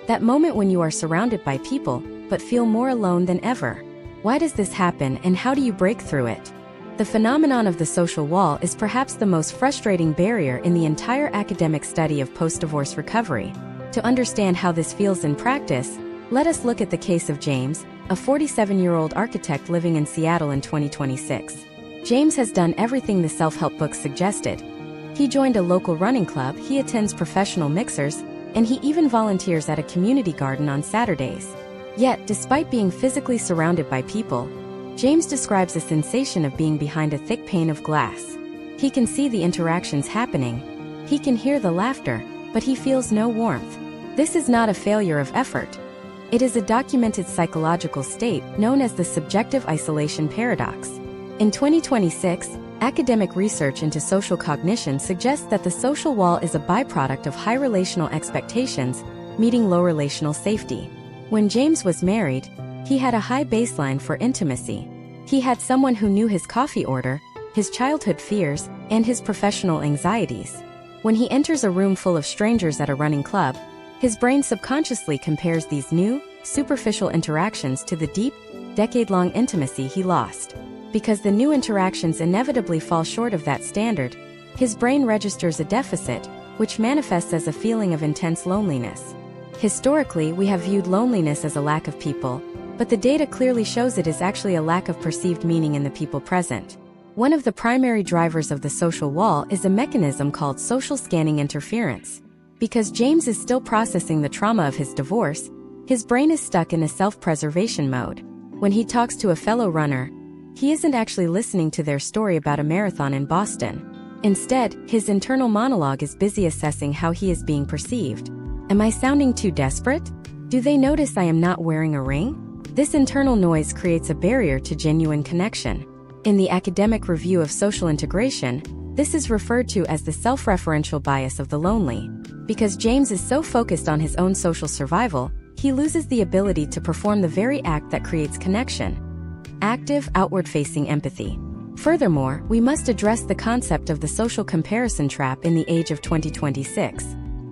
That moment when you are surrounded by people, but feel more alone than ever. Why does this happen, and how do you break through it? The phenomenon of the social wall is perhaps the most frustrating barrier in the entire academic study of post-divorce recovery. To understand how this feels in practice, let us look at the case of James, a 47-year-old architect living in Seattle in 2026. James has done everything the self-help books suggested. He joined a local running club, he attends professional mixers, and he even volunteers at a community garden on Saturdays. Yet, despite being physically surrounded by people, James describes a sensation of being behind a thick pane of glass. He can see the interactions happening. He can hear the laughter, but he feels no warmth. This is not a failure of effort. It is a documented psychological state known as the subjective isolation paradox. In 2026, academic research into social cognition suggests that the social wall is a byproduct of high relational expectations, meeting low relational safety. When James was married, he had a high baseline for intimacy. He had someone who knew his coffee order, his childhood fears, and his professional anxieties. When he enters a room full of strangers at a running club, his brain subconsciously compares these new, superficial interactions to the deep, decade-long intimacy he lost. Because the new interactions inevitably fall short of that standard, his brain registers a deficit, which manifests as a feeling of intense loneliness. Historically, we have viewed loneliness as a lack of people, but the data clearly shows it is actually a lack of perceived meaning in the people present. One of the primary drivers of the social wall is a mechanism called social scanning interference. Because James is still processing the trauma of his divorce, his brain is stuck in a self-preservation mode. When he talks to a fellow runner, he isn't actually listening to their story about a marathon in Boston. Instead, his internal monologue is busy assessing how he is being perceived. Am I sounding too desperate? Do they notice I am not wearing a ring? This internal noise creates a barrier to genuine connection. In the academic review of social integration, this is referred to as the self-referential bias of the lonely. Because James is so focused on his own social survival, he loses the ability to perform the very act that creates connection. Active, outward-facing empathy. Furthermore, we must address the concept of the social comparison trap in the age of 2026.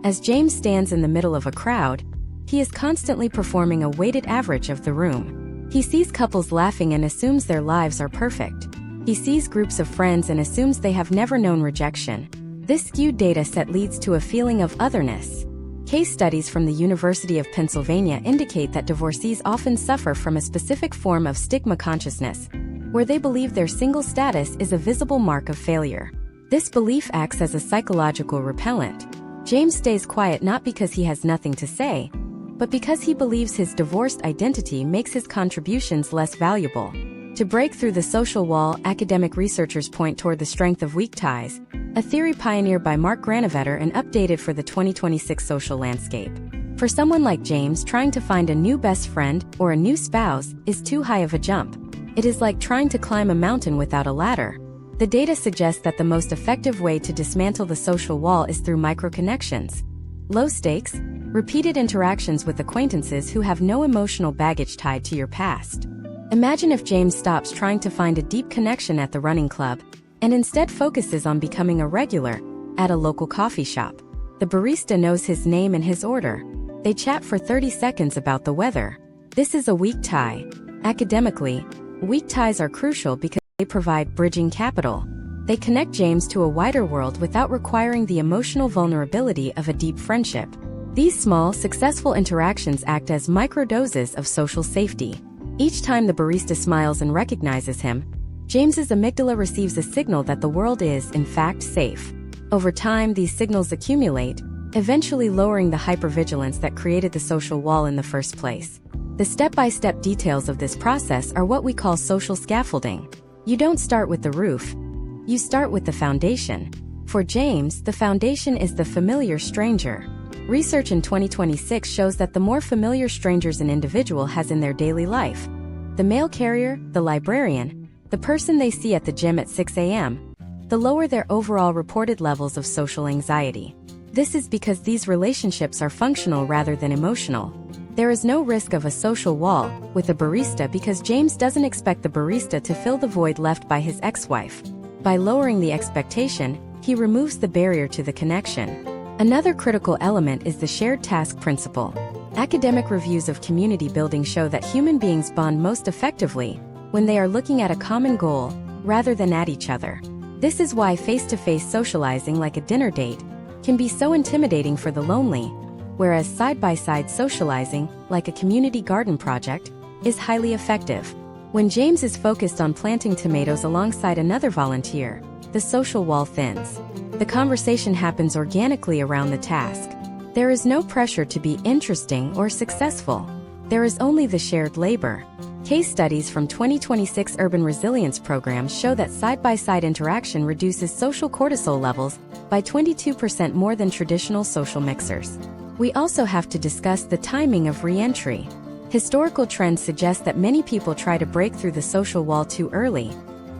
As James stands in the middle of a crowd, he is constantly performing a weighted average of the room. He sees couples laughing and assumes their lives are perfect. He sees groups of friends and assumes they have never known rejection. This skewed data set leads to a feeling of otherness. Case studies from the University of Pennsylvania indicate that divorcees often suffer from a specific form of stigma consciousness, where they believe their single status is a visible mark of failure. This belief acts as a psychological repellent. James stays quiet not because he has nothing to say, but because he believes his divorced identity makes his contributions less valuable. To break through the social wall, academic researchers point toward the strength of weak ties, a theory pioneered by Mark Granovetter and updated for the 2026 social landscape. For someone like James, trying to find a new best friend or a new spouse is too high of a jump. It is like trying to climb a mountain without a ladder. The data suggests that the most effective way to dismantle the social wall is through micro-connections. Low stakes, repeated interactions with acquaintances who have no emotional baggage tied to your past. Imagine if James stops trying to find a deep connection at the running club and instead focuses on becoming a regular at a local coffee shop. The barista knows his name and his order. They chat for 30 seconds about the weather. This is a weak tie. Academically, weak ties are crucial because they provide bridging capital. They connect James to a wider world without requiring the emotional vulnerability of a deep friendship. These small, successful interactions act as microdoses of social safety. Each time the barista smiles and recognizes him, James's amygdala receives a signal that the world is, in fact, safe. Over time, these signals accumulate, eventually lowering the hypervigilance that created the social wall in the first place. The step-by-step details of this process are what we call social scaffolding. You don't start with the roof. You start with the foundation. For James, the foundation is the familiar stranger. Research in 2026 shows that the more familiar strangers an individual has in their daily life, the mail carrier, the librarian, the person they see at the gym at 6 a.m., the lower their overall reported levels of social anxiety. This is because these relationships are functional rather than emotional. There is no risk of a social wall with the barista because James doesn't expect the barista to fill the void left by his ex-wife. By lowering the expectation, he removes the barrier to the connection. Another critical element is the shared task principle. Academic reviews of community building show that human beings bond most effectively when they are looking at a common goal rather than at each other. This is why face-to-face socializing like a dinner date can be so intimidating for the lonely, whereas side-by-side socializing, like a community garden project, is highly effective. When James is focused on planting tomatoes alongside another volunteer, the social wall thins. The conversation happens organically around the task. There is no pressure to be interesting or successful. There is only the shared labor. Case studies from 2026 urban resilience programs show that side-by-side interaction reduces social cortisol levels by 22% more than traditional social mixers. We also have to discuss the timing of re-entry. Historical trends suggest that many people try to break through the social wall too early,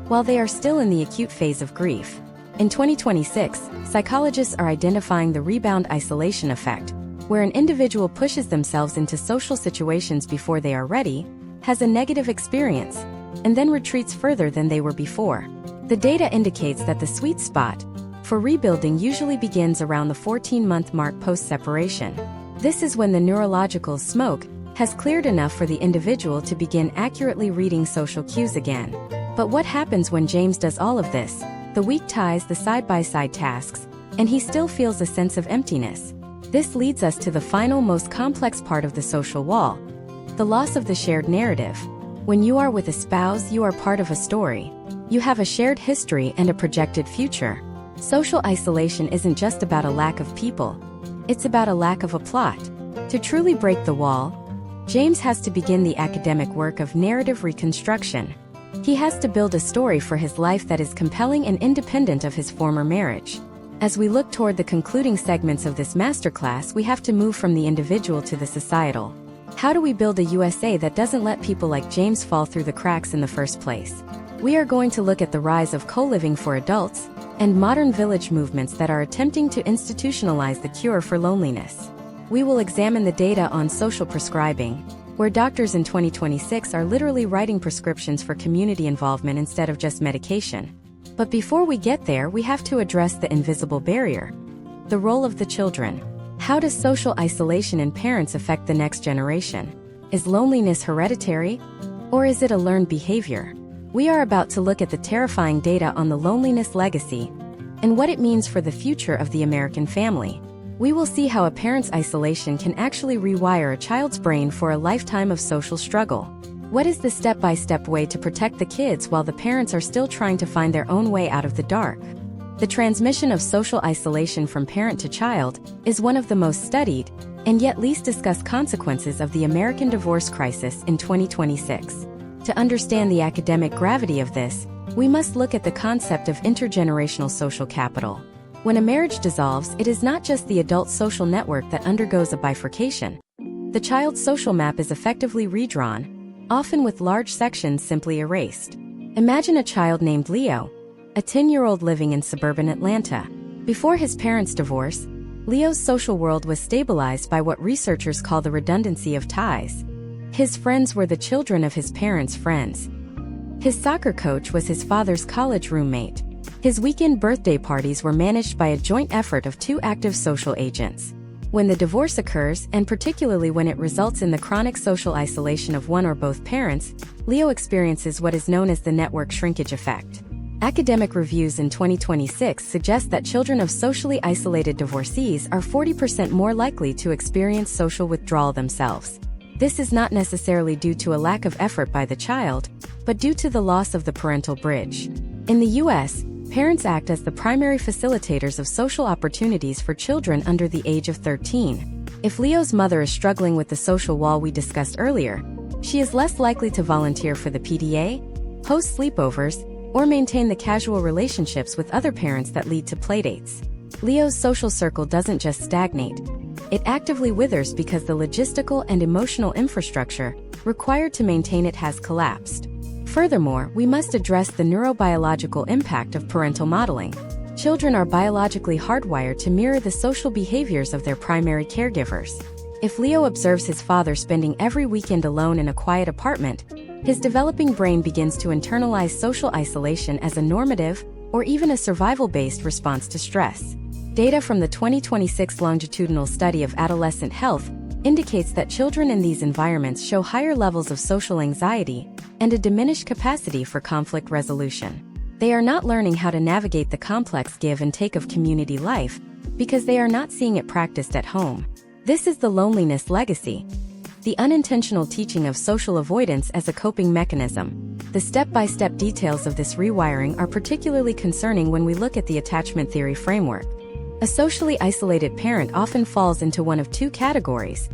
while they are still in the acute phase of grief. In 2026, psychologists are identifying the rebound isolation effect, where an individual pushes themselves into social situations before they are ready, has a negative experience, and then retreats further than they were before. The data indicates that the sweet spot for rebuilding usually begins around the 14-month mark post-separation. This is when the neurological smoke has cleared enough for the individual to begin accurately reading social cues again. But what happens when James does all of this? The week ties, the side-by-side tasks, and he still feels a sense of emptiness. This leads us to the final, most complex part of the social wall: the loss of the shared narrative. When you are with a spouse, you are part of a story. You have a shared history and a projected future. Social isolation isn't just about a lack of people. It's about a lack of a plot. To truly break the wall, James has to begin the academic work of narrative reconstruction. He has to build a story for his life that is compelling and independent of his former marriage. As we look toward the concluding segments of this masterclass, we have to move from the individual to the societal. How do we build a USA that doesn't let people like James fall through the cracks in the first place? We are going to look at the rise of co-living for adults and modern village movements that are attempting to institutionalize the cure for loneliness. We will examine the data on social prescribing, where doctors in 2026 are literally writing prescriptions for community involvement instead of just medication. But before we get there, we have to address the invisible barrier: the role of the children. How does social isolation in parents affect the next generation? Is loneliness hereditary, or is it a learned behavior? We are about to look at the terrifying data on the loneliness legacy and what it means for the future of the American family. We will see how a parent's isolation can actually rewire a child's brain for a lifetime of social struggle. What is the step-by-step way to protect the kids while the parents are still trying to find their own way out of the dark? The transmission of social isolation from parent to child is one of the most studied and yet least discussed consequences of the American divorce crisis in 2026. To understand the academic gravity of this, we must look at the concept of intergenerational social capital. When a marriage dissolves, it is not just the adult social network that undergoes a bifurcation. The child's social map is effectively redrawn, often with large sections simply erased. Imagine a child named Leo, a 10-year-old living in suburban Atlanta. Before his parents' divorce, Leo's social world was stabilized by what researchers call the redundancy of ties. His friends were the children of his parents' friends. His soccer coach was his father's college roommate. His weekend birthday parties were managed by a joint effort of two active social agents. When the divorce occurs, and particularly when it results in the chronic social isolation of one or both parents, Leo experiences what is known as the network shrinkage effect. Academic reviews in 2026 suggest that children of socially isolated divorcees are 40% more likely to experience social withdrawal themselves. This is not necessarily due to a lack of effort by the child, but due to the loss of the parental bridge. In the U.S., parents act as the primary facilitators of social opportunities for children under the age of 13. If Leo's mother is struggling with the social wall we discussed earlier, she is less likely to volunteer for the PTA, host sleepovers, or maintain the casual relationships with other parents that lead to playdates. Leo's social circle doesn't just stagnate. It actively withers because the logistical and emotional infrastructure required to maintain it has collapsed. Furthermore, we must address the neurobiological impact of parental modeling. Children are biologically hardwired to mirror the social behaviors of their primary caregivers. If Leo observes his father spending every weekend alone in a quiet apartment, his developing brain begins to internalize social isolation as a normative or even a survival-based response to stress. Data from the 2026 longitudinal study of adolescent health indicates that children in these environments show higher levels of social anxiety and a diminished capacity for conflict resolution. They are not learning how to navigate the complex give and take of community life because they are not seeing it practiced at home. This is the loneliness legacy, the unintentional teaching of social avoidance as a coping mechanism. The step-by-step details of this rewiring are particularly concerning when we look at the attachment theory framework. A socially isolated parent often falls into one of two categories: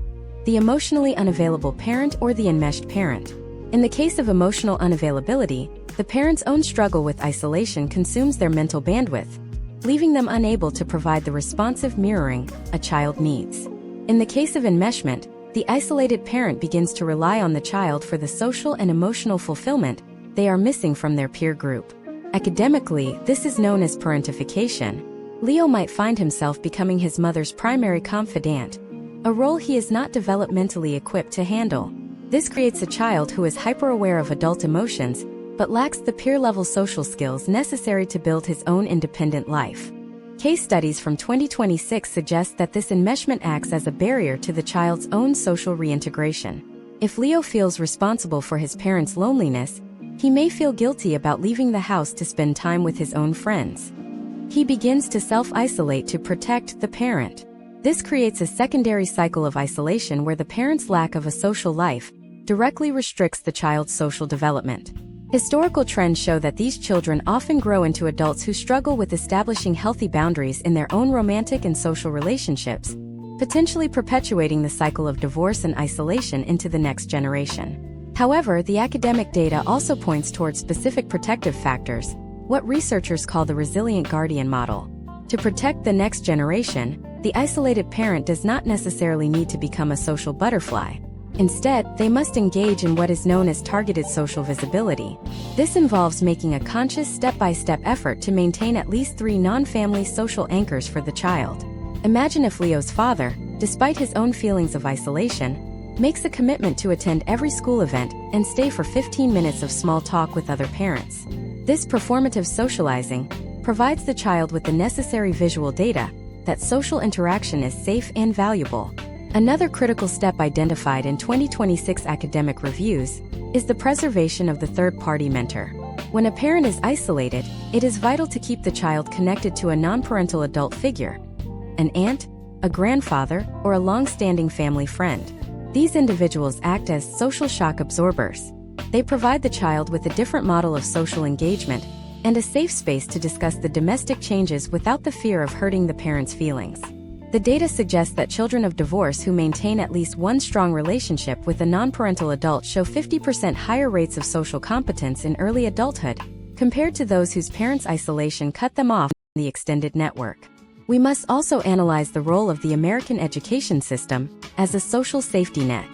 the emotionally unavailable parent or the enmeshed parent. In the case of emotional unavailability, the parent's own struggle with isolation consumes their mental bandwidth, leaving them unable to provide the responsive mirroring a child needs. In the case of enmeshment, the isolated parent begins to rely on the child for the social and emotional fulfillment they are missing from their peer group. Academically, this is known as parentification. Leo might find himself becoming his mother's primary confidant, a role he is not developmentally equipped to handle. This creates a child who is hyper-aware of adult emotions, but lacks the peer-level social skills necessary to build his own independent life. Case studies from 2026 suggest that this enmeshment acts as a barrier to the child's own social reintegration. If Leo feels responsible for his parents' loneliness, he may feel guilty about leaving the house to spend time with his own friends. He begins to self-isolate to protect the parent. This creates a secondary cycle of isolation where the parent's lack of a social life directly restricts the child's social development. Historical trends show that these children often grow into adults who struggle with establishing healthy boundaries in their own romantic and social relationships, potentially perpetuating the cycle of divorce and isolation into the next generation. However, the academic data also points towards specific protective factors, what researchers call the resilient guardian model. To protect the next generation, the isolated parent does not necessarily need to become a social butterfly. Instead, they must engage in what is known as targeted social visibility. This involves making a conscious step-by-step effort to maintain at least 3 non-family social anchors for the child. Imagine if Leo's father, despite his own feelings of isolation, makes a commitment to attend every school event and stay for 15 minutes of small talk with other parents. This performative socializing provides the child with the necessary visual data that social interaction is safe and valuable. Another critical step identified in 2026 academic reviews is the preservation of the third-party mentor. When a parent is isolated, it is vital to keep the child connected to a non-parental adult figure, an aunt, a grandfather, or a long-standing family friend. These individuals act as social shock absorbers. They provide the child with a different model of social engagement and a safe space to discuss the domestic changes without the fear of hurting the parent's feelings. The data suggests that children of divorce who maintain at least one strong relationship with a non-parental adult show 50% higher rates of social competence in early adulthood, compared to those whose parents' isolation cut them off from the extended network. We must also analyze the role of the American education system as a social safety net.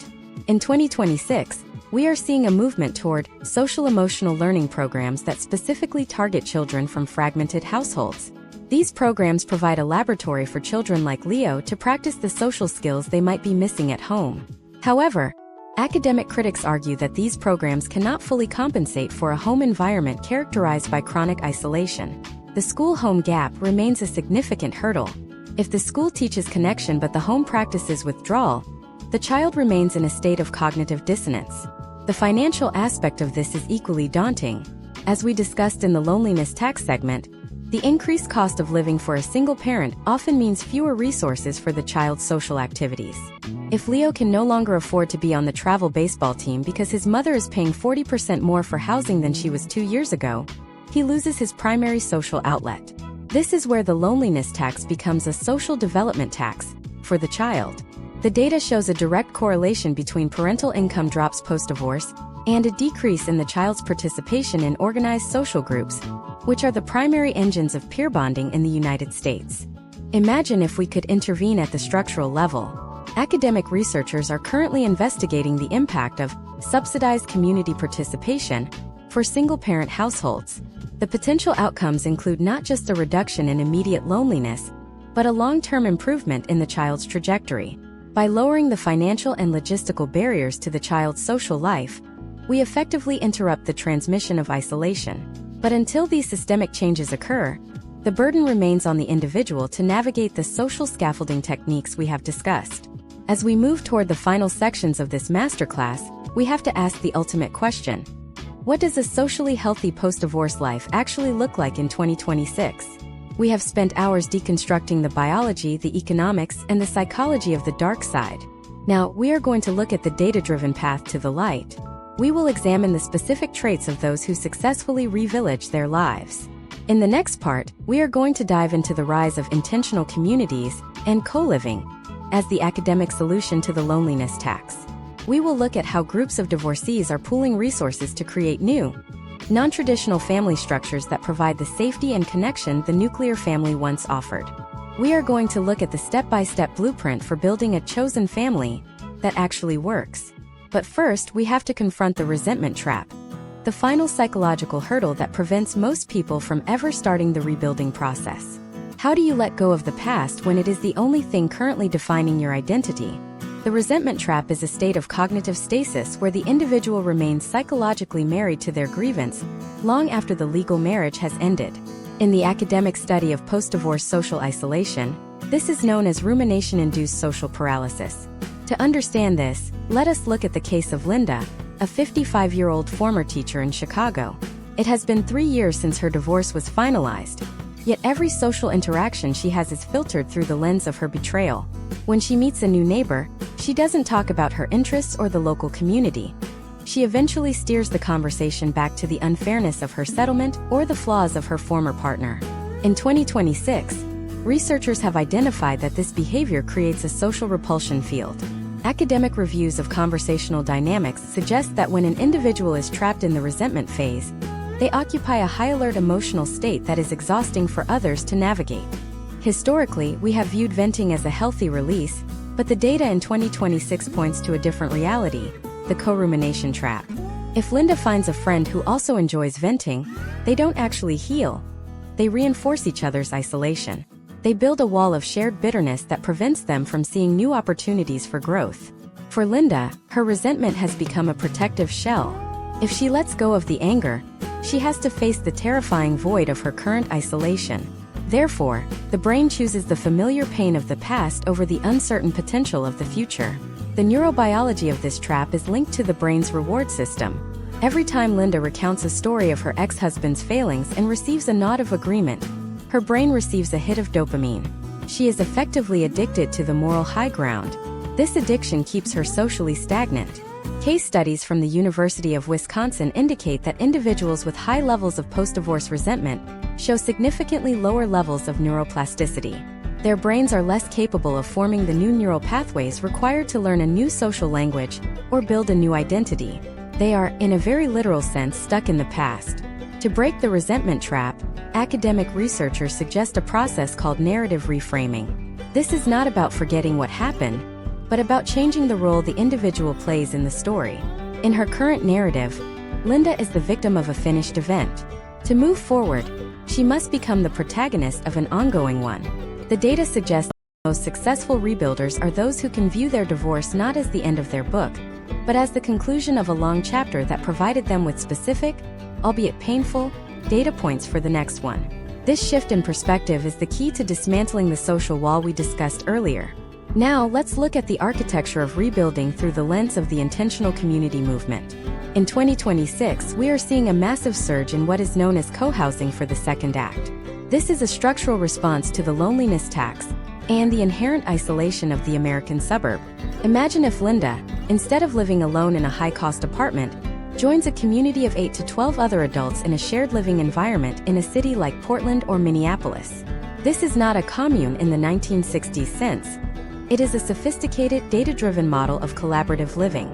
In 2026, we are seeing a movement toward social-emotional learning programs that specifically target children from fragmented households. These programs provide a laboratory for children like Leo to practice the social skills they might be missing at home. However, academic critics argue that these programs cannot fully compensate for a home environment characterized by chronic isolation. The school-home gap remains a significant hurdle. If the school teaches connection but the home practices withdrawal, the child remains in a state of cognitive dissonance. The financial aspect of this is equally daunting. As we discussed in the loneliness tax segment, the increased cost of living for a single parent often means fewer resources for the child's social activities. If Leo can no longer afford to be on the travel baseball team because his mother is paying 40% more for housing than she was 2 years ago, he loses his primary social outlet. This is where the loneliness tax becomes a social development tax for the child. The data shows a direct correlation between parental income drops post-divorce and a decrease in the child's participation in organized social groups, which are the primary engines of peer bonding in the United States. Imagine if we could intervene at the structural level. Academic researchers are currently investigating the impact of subsidized community participation for single-parent households. The potential outcomes include not just a reduction in immediate loneliness, but a long-term improvement in the child's trajectory. By lowering the financial and logistical barriers to the child's social life, we effectively interrupt the transmission of isolation. But until these systemic changes occur, the burden remains on the individual to navigate the social scaffolding techniques we have discussed. As we move toward the final sections of this masterclass, we have to ask the ultimate question. What does a socially healthy post-divorce life actually look like in 2026? We have spent hours deconstructing the biology, the economics, and the psychology of the dark side. Now, we are going to look at the data-driven path to the light. We will examine the specific traits of those who successfully re-village their lives. In the next part, we are going to dive into the rise of intentional communities and co-living as the academic solution to the loneliness tax. We will look at how groups of divorcees are pooling resources to create new, non-traditional family structures that provide the safety and connection the nuclear family once offered. We are going to look at the step-by-step blueprint for building a chosen family that actually works. But first, we have to confront the resentment trap, the final psychological hurdle that prevents most people from ever starting the rebuilding process. How do you let go of the past when it is the only thing currently defining your identity? The resentment trap is a state of cognitive stasis where the individual remains psychologically married to their grievance long after the legal marriage has ended. In the academic study of post-divorce social isolation, this is known as rumination-induced social paralysis. To understand this, let us look at the case of Linda, a 55-year-old former teacher in Chicago. It has been 3 years since her divorce was finalized, yet every social interaction she has is filtered through the lens of her betrayal. When she meets a new neighbor, she doesn't talk about her interests or the local community. She eventually steers the conversation back to the unfairness of her settlement or the flaws of her former partner. In 2026, researchers have identified that this behavior creates a social repulsion field. Academic reviews of conversational dynamics suggest that when an individual is trapped in the resentment phase, they occupy a high-alert emotional state that is exhausting for others to navigate. Historically, we have viewed venting as a healthy release, but the data in 2026 points to a different reality, the co-rumination trap. If Linda finds a friend who also enjoys venting, they don't actually heal. They reinforce each other's isolation. They build a wall of shared bitterness that prevents them from seeing new opportunities for growth. For Linda, her resentment has become a protective shell. If she lets go of the anger, she has to face the terrifying void of her current isolation. Therefore, the brain chooses the familiar pain of the past over the uncertain potential of the future. The neurobiology of this trap is linked to the brain's reward system. Every time Linda recounts a story of her ex-husband's failings and receives a nod of agreement, her brain receives a hit of dopamine. She is effectively addicted to the moral high ground. This addiction keeps her socially stagnant. Case studies from the University of Wisconsin indicate that individuals with high levels of post-divorce resentment show significantly lower levels of neuroplasticity. Their brains are less capable of forming the new neural pathways required to learn a new social language or build a new identity. They are, in a very literal sense, stuck in the past. To break the resentment trap, academic researchers suggest a process called narrative reframing. This is not about forgetting what happened, but about changing the role the individual plays in the story. In her current narrative, Linda is the victim of a finished event. To move forward, she must become the protagonist of an ongoing one. The data suggests the most successful rebuilders are those who can view their divorce not as the end of their book, but as the conclusion of a long chapter that provided them with specific, albeit painful, data points for the next one. This shift in perspective is the key to dismantling the social wall we discussed earlier. Now, let's look at the architecture of rebuilding through the lens of the intentional community movement. In 2026, we are seeing a massive surge in what is known as co-housing for the second act. This is a structural response to the loneliness tax and the inherent isolation of the American suburb. Imagine if Linda, instead of living alone in a high-cost apartment, joins a community of 8 to 12 other adults in a shared living environment in a city like Portland or Minneapolis. This is not a commune in the 1960s sense. It is a sophisticated, data-driven model of collaborative living.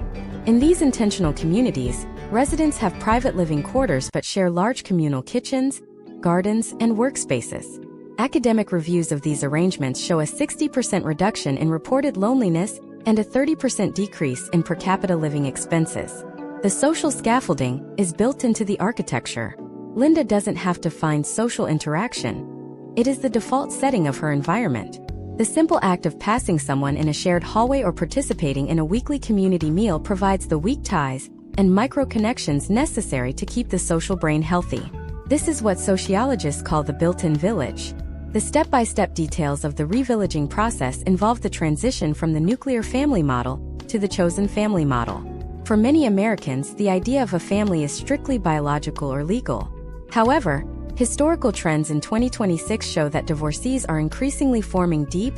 In these intentional communities, residents have private living quarters but share large communal kitchens, gardens, and workspaces. Academic reviews of these arrangements show a 60% reduction in reported loneliness and a 30% decrease in per capita living expenses. The social scaffolding is built into the architecture. Linda doesn't have to find social interaction. It is the default setting of her environment. The simple act of passing someone in a shared hallway or participating in a weekly community meal provides the weak ties and micro-connections necessary to keep the social brain healthy. This is what sociologists call the built-in village. The step-by-step details of the revillaging process involve the transition from the nuclear family model to the chosen family model. For many Americans, the idea of a family is strictly biological or legal. However, historical trends in 2026 show that divorcees are increasingly forming deep,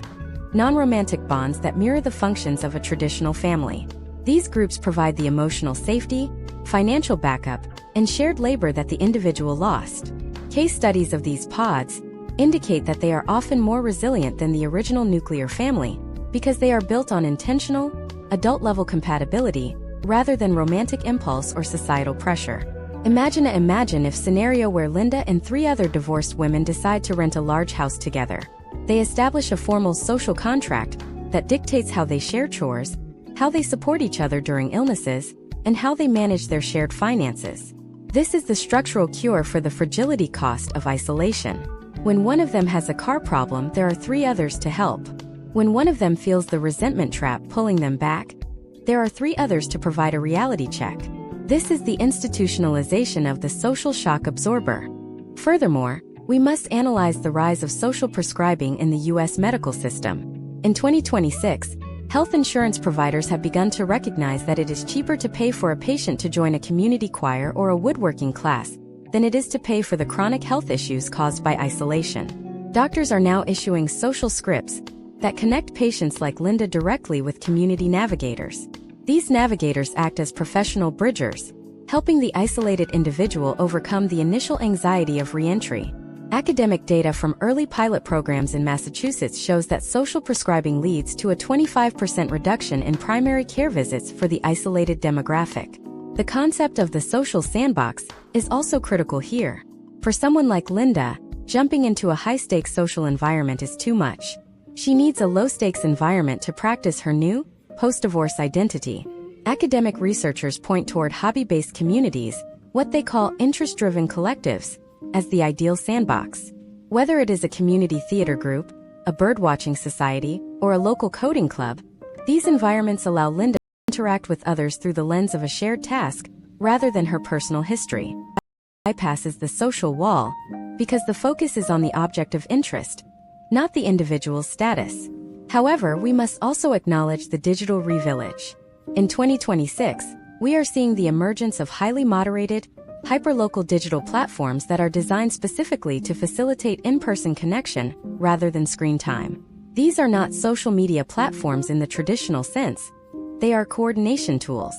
non-romantic bonds that mirror the functions of a traditional family. These groups provide the emotional safety, financial backup, and shared labor that the individual lost. Case studies of these pods indicate that they are often more resilient than the original nuclear family because they are built on intentional, adult-level compatibility rather than romantic impulse or societal pressure. Imagine if scenario where Linda and 3 other divorced women decide to rent a large house together. They establish a formal social contract that dictates how they share chores, how they support each other during illnesses, and how they manage their shared finances. This is the structural cure for the fragility cost of isolation. When one of them has a car problem, there are 3 others to help. When one of them feels the resentment trap pulling them back, there are 3 others to provide a reality check. This is the institutionalization of the social shock absorber. Furthermore, we must analyze the rise of social prescribing in the U.S. medical system. In 2026, health insurance providers have begun to recognize that it is cheaper to pay for a patient to join a community choir or a woodworking class than it is to pay for the chronic health issues caused by isolation. Doctors are now issuing social scripts that connect patients like Linda directly with community navigators. These navigators act as professional bridgers, helping the isolated individual overcome the initial anxiety of reentry. Academic data from early pilot programs in Massachusetts shows that social prescribing leads to a 25% reduction in primary care visits for the isolated demographic. The concept of the social sandbox is also critical here. For someone like Linda, jumping into a high-stakes social environment is too much. She needs a low-stakes environment to practice her new, post-divorce identity. Academic researchers point toward hobby-based communities, what they call interest-driven collectives, as the ideal sandbox. Whether it is a community theater group, a birdwatching society, or a local coding club, these environments allow Linda to interact with others through the lens of a shared task rather than her personal history. Bypasses the social wall because the focus is on the object of interest, not the individual's status. However, we must also acknowledge the digital revillage. In 2026, we are seeing the emergence of highly moderated, hyperlocal digital platforms that are designed specifically to facilitate in-person connection rather than screen time. These are not social media platforms in the traditional sense. They are coordination tools.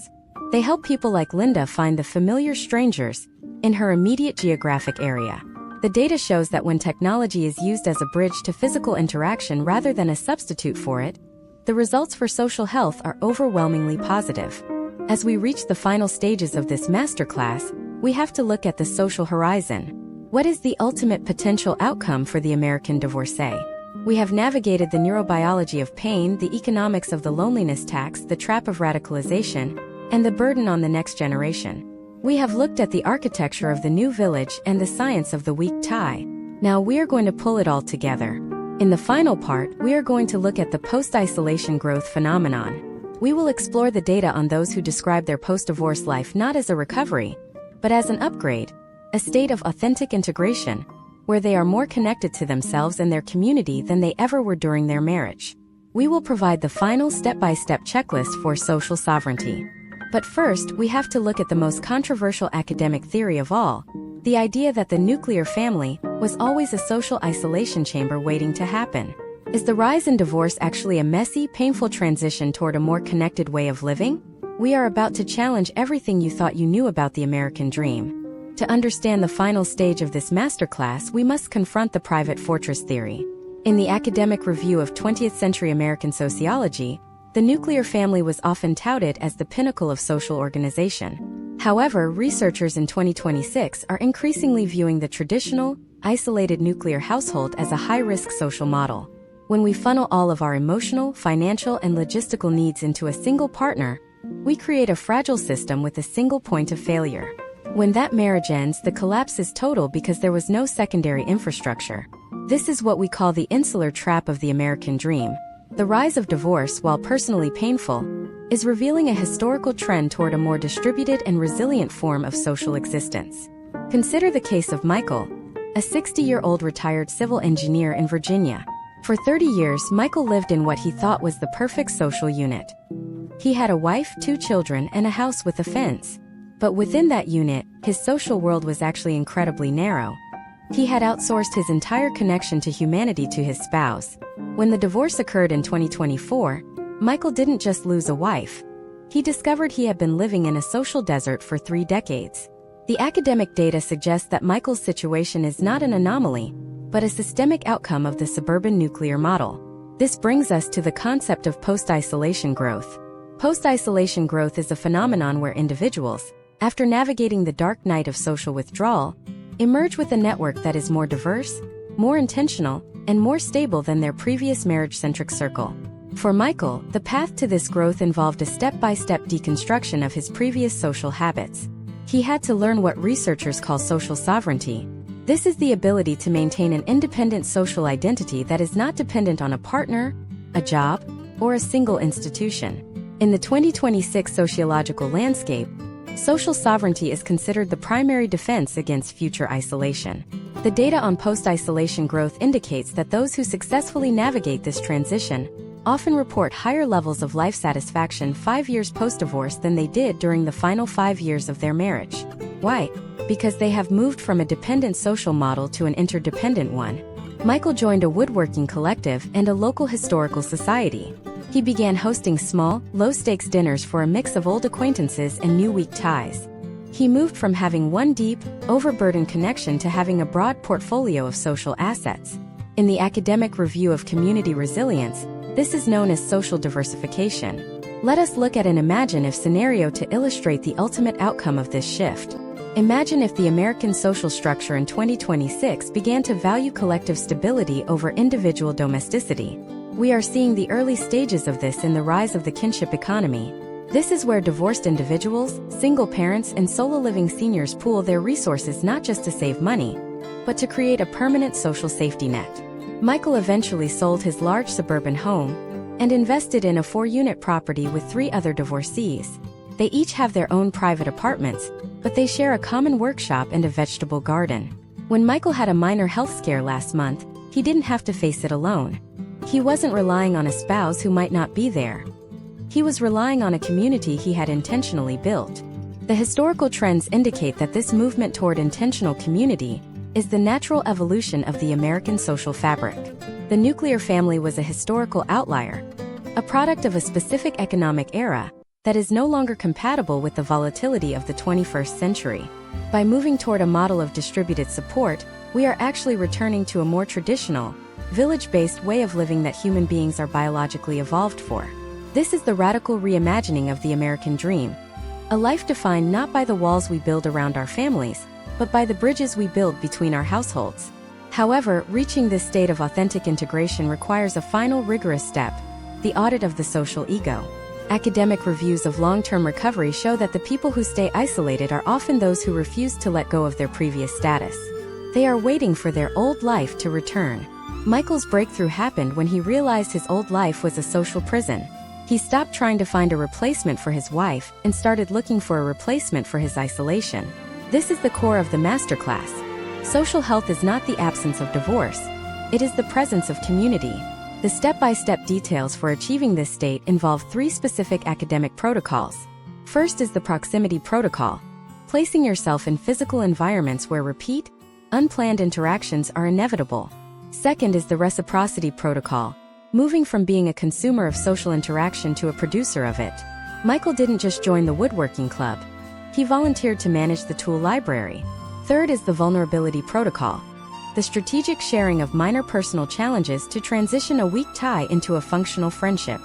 They help people like Linda find the familiar strangers in her immediate geographic area. The data shows that when technology is used as a bridge to physical interaction rather than a substitute for it, the results for social health are overwhelmingly positive. As we reach the final stages of this masterclass, we have to look at the social horizon. What is the ultimate potential outcome for the American divorcee? We have navigated the neurobiology of pain, the economics of the loneliness tax, the trap of radicalization, and the burden on the next generation. We have looked at the architecture of the new village and the science of the weak tie. Now we are going to pull it all together. In the final part, we are going to look at the post-isolation growth phenomenon. We will explore the data on those who describe their post-divorce life not as a recovery, but as an upgrade, a state of authentic integration, where they are more connected to themselves and their community than they ever were during their marriage. We will provide the final step-by-step checklist for social sovereignty. But first, we have to look at the most controversial academic theory of all, the idea that the nuclear family was always a social isolation chamber waiting to happen. Is the rise in divorce actually a messy, painful transition toward a more connected way of living? We are about to challenge everything you thought you knew about the American dream. To understand the final stage of this masterclass, we must confront the private fortress theory. In the Academic Review of 20th Century American Sociology, the nuclear family was often touted as the pinnacle of social organization. However, researchers in 2026 are increasingly viewing the traditional, isolated nuclear household as a high-risk social model. When we funnel all of our emotional, financial, and logistical needs into a single partner, we create a fragile system with a single point of failure. When that marriage ends, the collapse is total because there was no secondary infrastructure. This is what we call the insular trap of the American dream. The rise of divorce, while personally painful, is revealing a historical trend toward a more distributed and resilient form of social existence. Consider the case of Michael, a 60-year-old retired civil engineer in Virginia. For 30 years, Michael lived in what he thought was the perfect social unit. He had a wife, 2 children, and a house with a fence. But within that unit, his social world was actually incredibly narrow. He had outsourced his entire connection to humanity to his spouse. When the divorce occurred in 2024, Michael didn't just lose a wife. He discovered he had been living in a social desert for 3 decades. The academic data suggests that Michael's situation is not an anomaly, but a systemic outcome of the suburban nuclear model. This brings us to the concept of post-isolation growth. Post-isolation growth is a phenomenon where individuals, after navigating the dark night of social withdrawal, emerge with a network that is more diverse, more intentional, and more stable than their previous marriage-centric circle. For Michael, the path to this growth involved a step-by-step deconstruction of his previous social habits. He had to learn what researchers call social sovereignty. This is the ability to maintain an independent social identity that is not dependent on a partner, a job, or a single institution. In the 2026 sociological landscape, social sovereignty is considered the primary defense against future isolation. The data on post-isolation growth indicates that those who successfully navigate this transition often report higher levels of life satisfaction 5 years post-divorce than they did during the final 5 years of their marriage. Why? Because they have moved from a dependent social model to an interdependent one. Michael joined a woodworking collective and a local historical society. He began hosting small, low-stakes dinners for a mix of old acquaintances and new weak ties. He moved from having one deep, overburdened connection to having a broad portfolio of social assets. In the academic review of community resilience, this is known as social diversification. Let us look at an imagine-if scenario to illustrate the ultimate outcome of this shift. Imagine if the American social structure in 2026 began to value collective stability over individual domesticity. We are seeing the early stages of this in the rise of the kinship economy. This is where divorced individuals, single parents, and solo living seniors pool their resources not just to save money, but to create a permanent social safety net. Michael eventually sold his large suburban home and invested in a 4-unit property with 3 other divorcees. They each have their own private apartments, but they share a common workshop and a vegetable garden. When Michael had a minor health scare last month, he didn't have to face it alone. He wasn't relying on a spouse who might not be there. He was relying on a community he had intentionally built. The historical trends indicate that this movement toward intentional community is the natural evolution of the American social fabric. The nuclear family was a historical outlier, a product of a specific economic era that is no longer compatible with the volatility of the 21st century. By moving toward a model of distributed support, we are actually returning to a more traditional, village-based way of living that human beings are biologically evolved for. This is the radical reimagining of the American dream, a life defined not by the walls we build around our families, but by the bridges we build between our households. However, reaching this state of authentic integration requires a final rigorous step: the audit of the social ego. Academic reviews of long-term recovery show that the people who stay isolated are often those who refuse to let go of their previous status. They are waiting for their old life to return. Michael's breakthrough happened when he realized his old life was a social prison. He stopped trying to find a replacement for his wife and started looking for a replacement for his isolation. This is the core of the masterclass. Social health is not the absence of divorce. It is the presence of community. The step-by-step details for achieving this state involve 3 specific academic protocols. First is the proximity protocol, placing yourself in physical environments where repeat, unplanned interactions are inevitable. Second is the reciprocity protocol, moving from being a consumer of social interaction to a producer of it. Michael didn't just join the woodworking club. He volunteered to manage the tool library. Third is the vulnerability protocol, the strategic sharing of minor personal challenges to transition a weak tie into a functional friendship.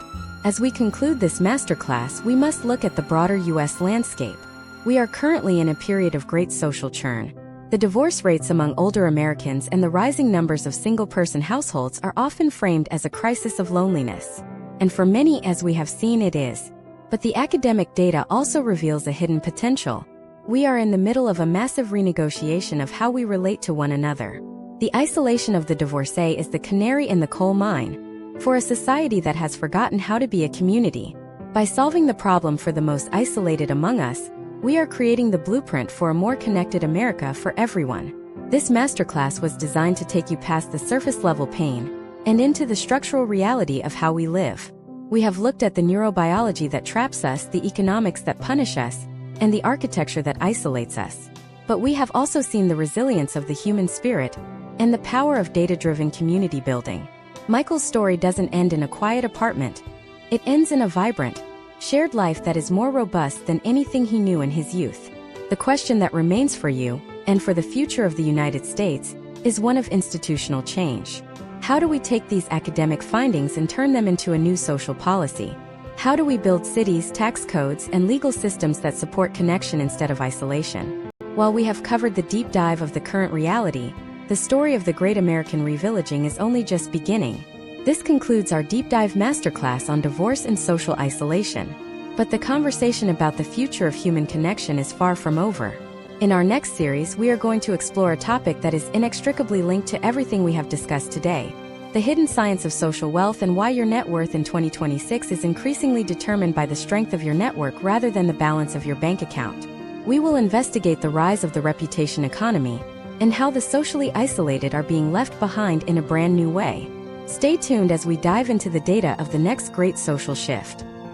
As we conclude this masterclass, we must look at the broader U.S. landscape. We are currently in a period of great social churn. The divorce rates among older Americans and the rising numbers of single-person households are often framed as a crisis of loneliness. And for many, as we have seen, it is. But the academic data also reveals a hidden potential. We are in the middle of a massive renegotiation of how we relate to one another. The isolation of the divorcee is the canary in the coal mine for a society that has forgotten how to be a community. By solving the problem for the most isolated among us, we are creating the blueprint for a more connected America for everyone. This masterclass was designed to take you past the surface-level pain and into the structural reality of how we live. We have looked at the neurobiology that traps us, the economics that punish us, and the architecture that isolates us. But we have also seen the resilience of the human spirit and the power of data-driven community building. Michael's story doesn't end in a quiet apartment. It ends in a vibrant, shared life that is more robust than anything he knew in his youth. The question that remains for you, and for the future of the United States, is one of institutional change. How do we take these academic findings and turn them into a new social policy? How do we build cities, tax codes, and legal systems that support connection instead of isolation? While we have covered the deep dive of the current reality, the story of the Great American Revillaging is only just beginning. This concludes our deep dive masterclass on divorce and social isolation. But the conversation about the future of human connection is far from over. In our next series, we are going to explore a topic that is inextricably linked to everything we have discussed today: the hidden science of social wealth and why your net worth in 2026 is increasingly determined by the strength of your network rather than the balance of your bank account. We will investigate the rise of the reputation economy and how the socially isolated are being left behind in a brand new way. Stay tuned as we dive into the data of the next great social shift.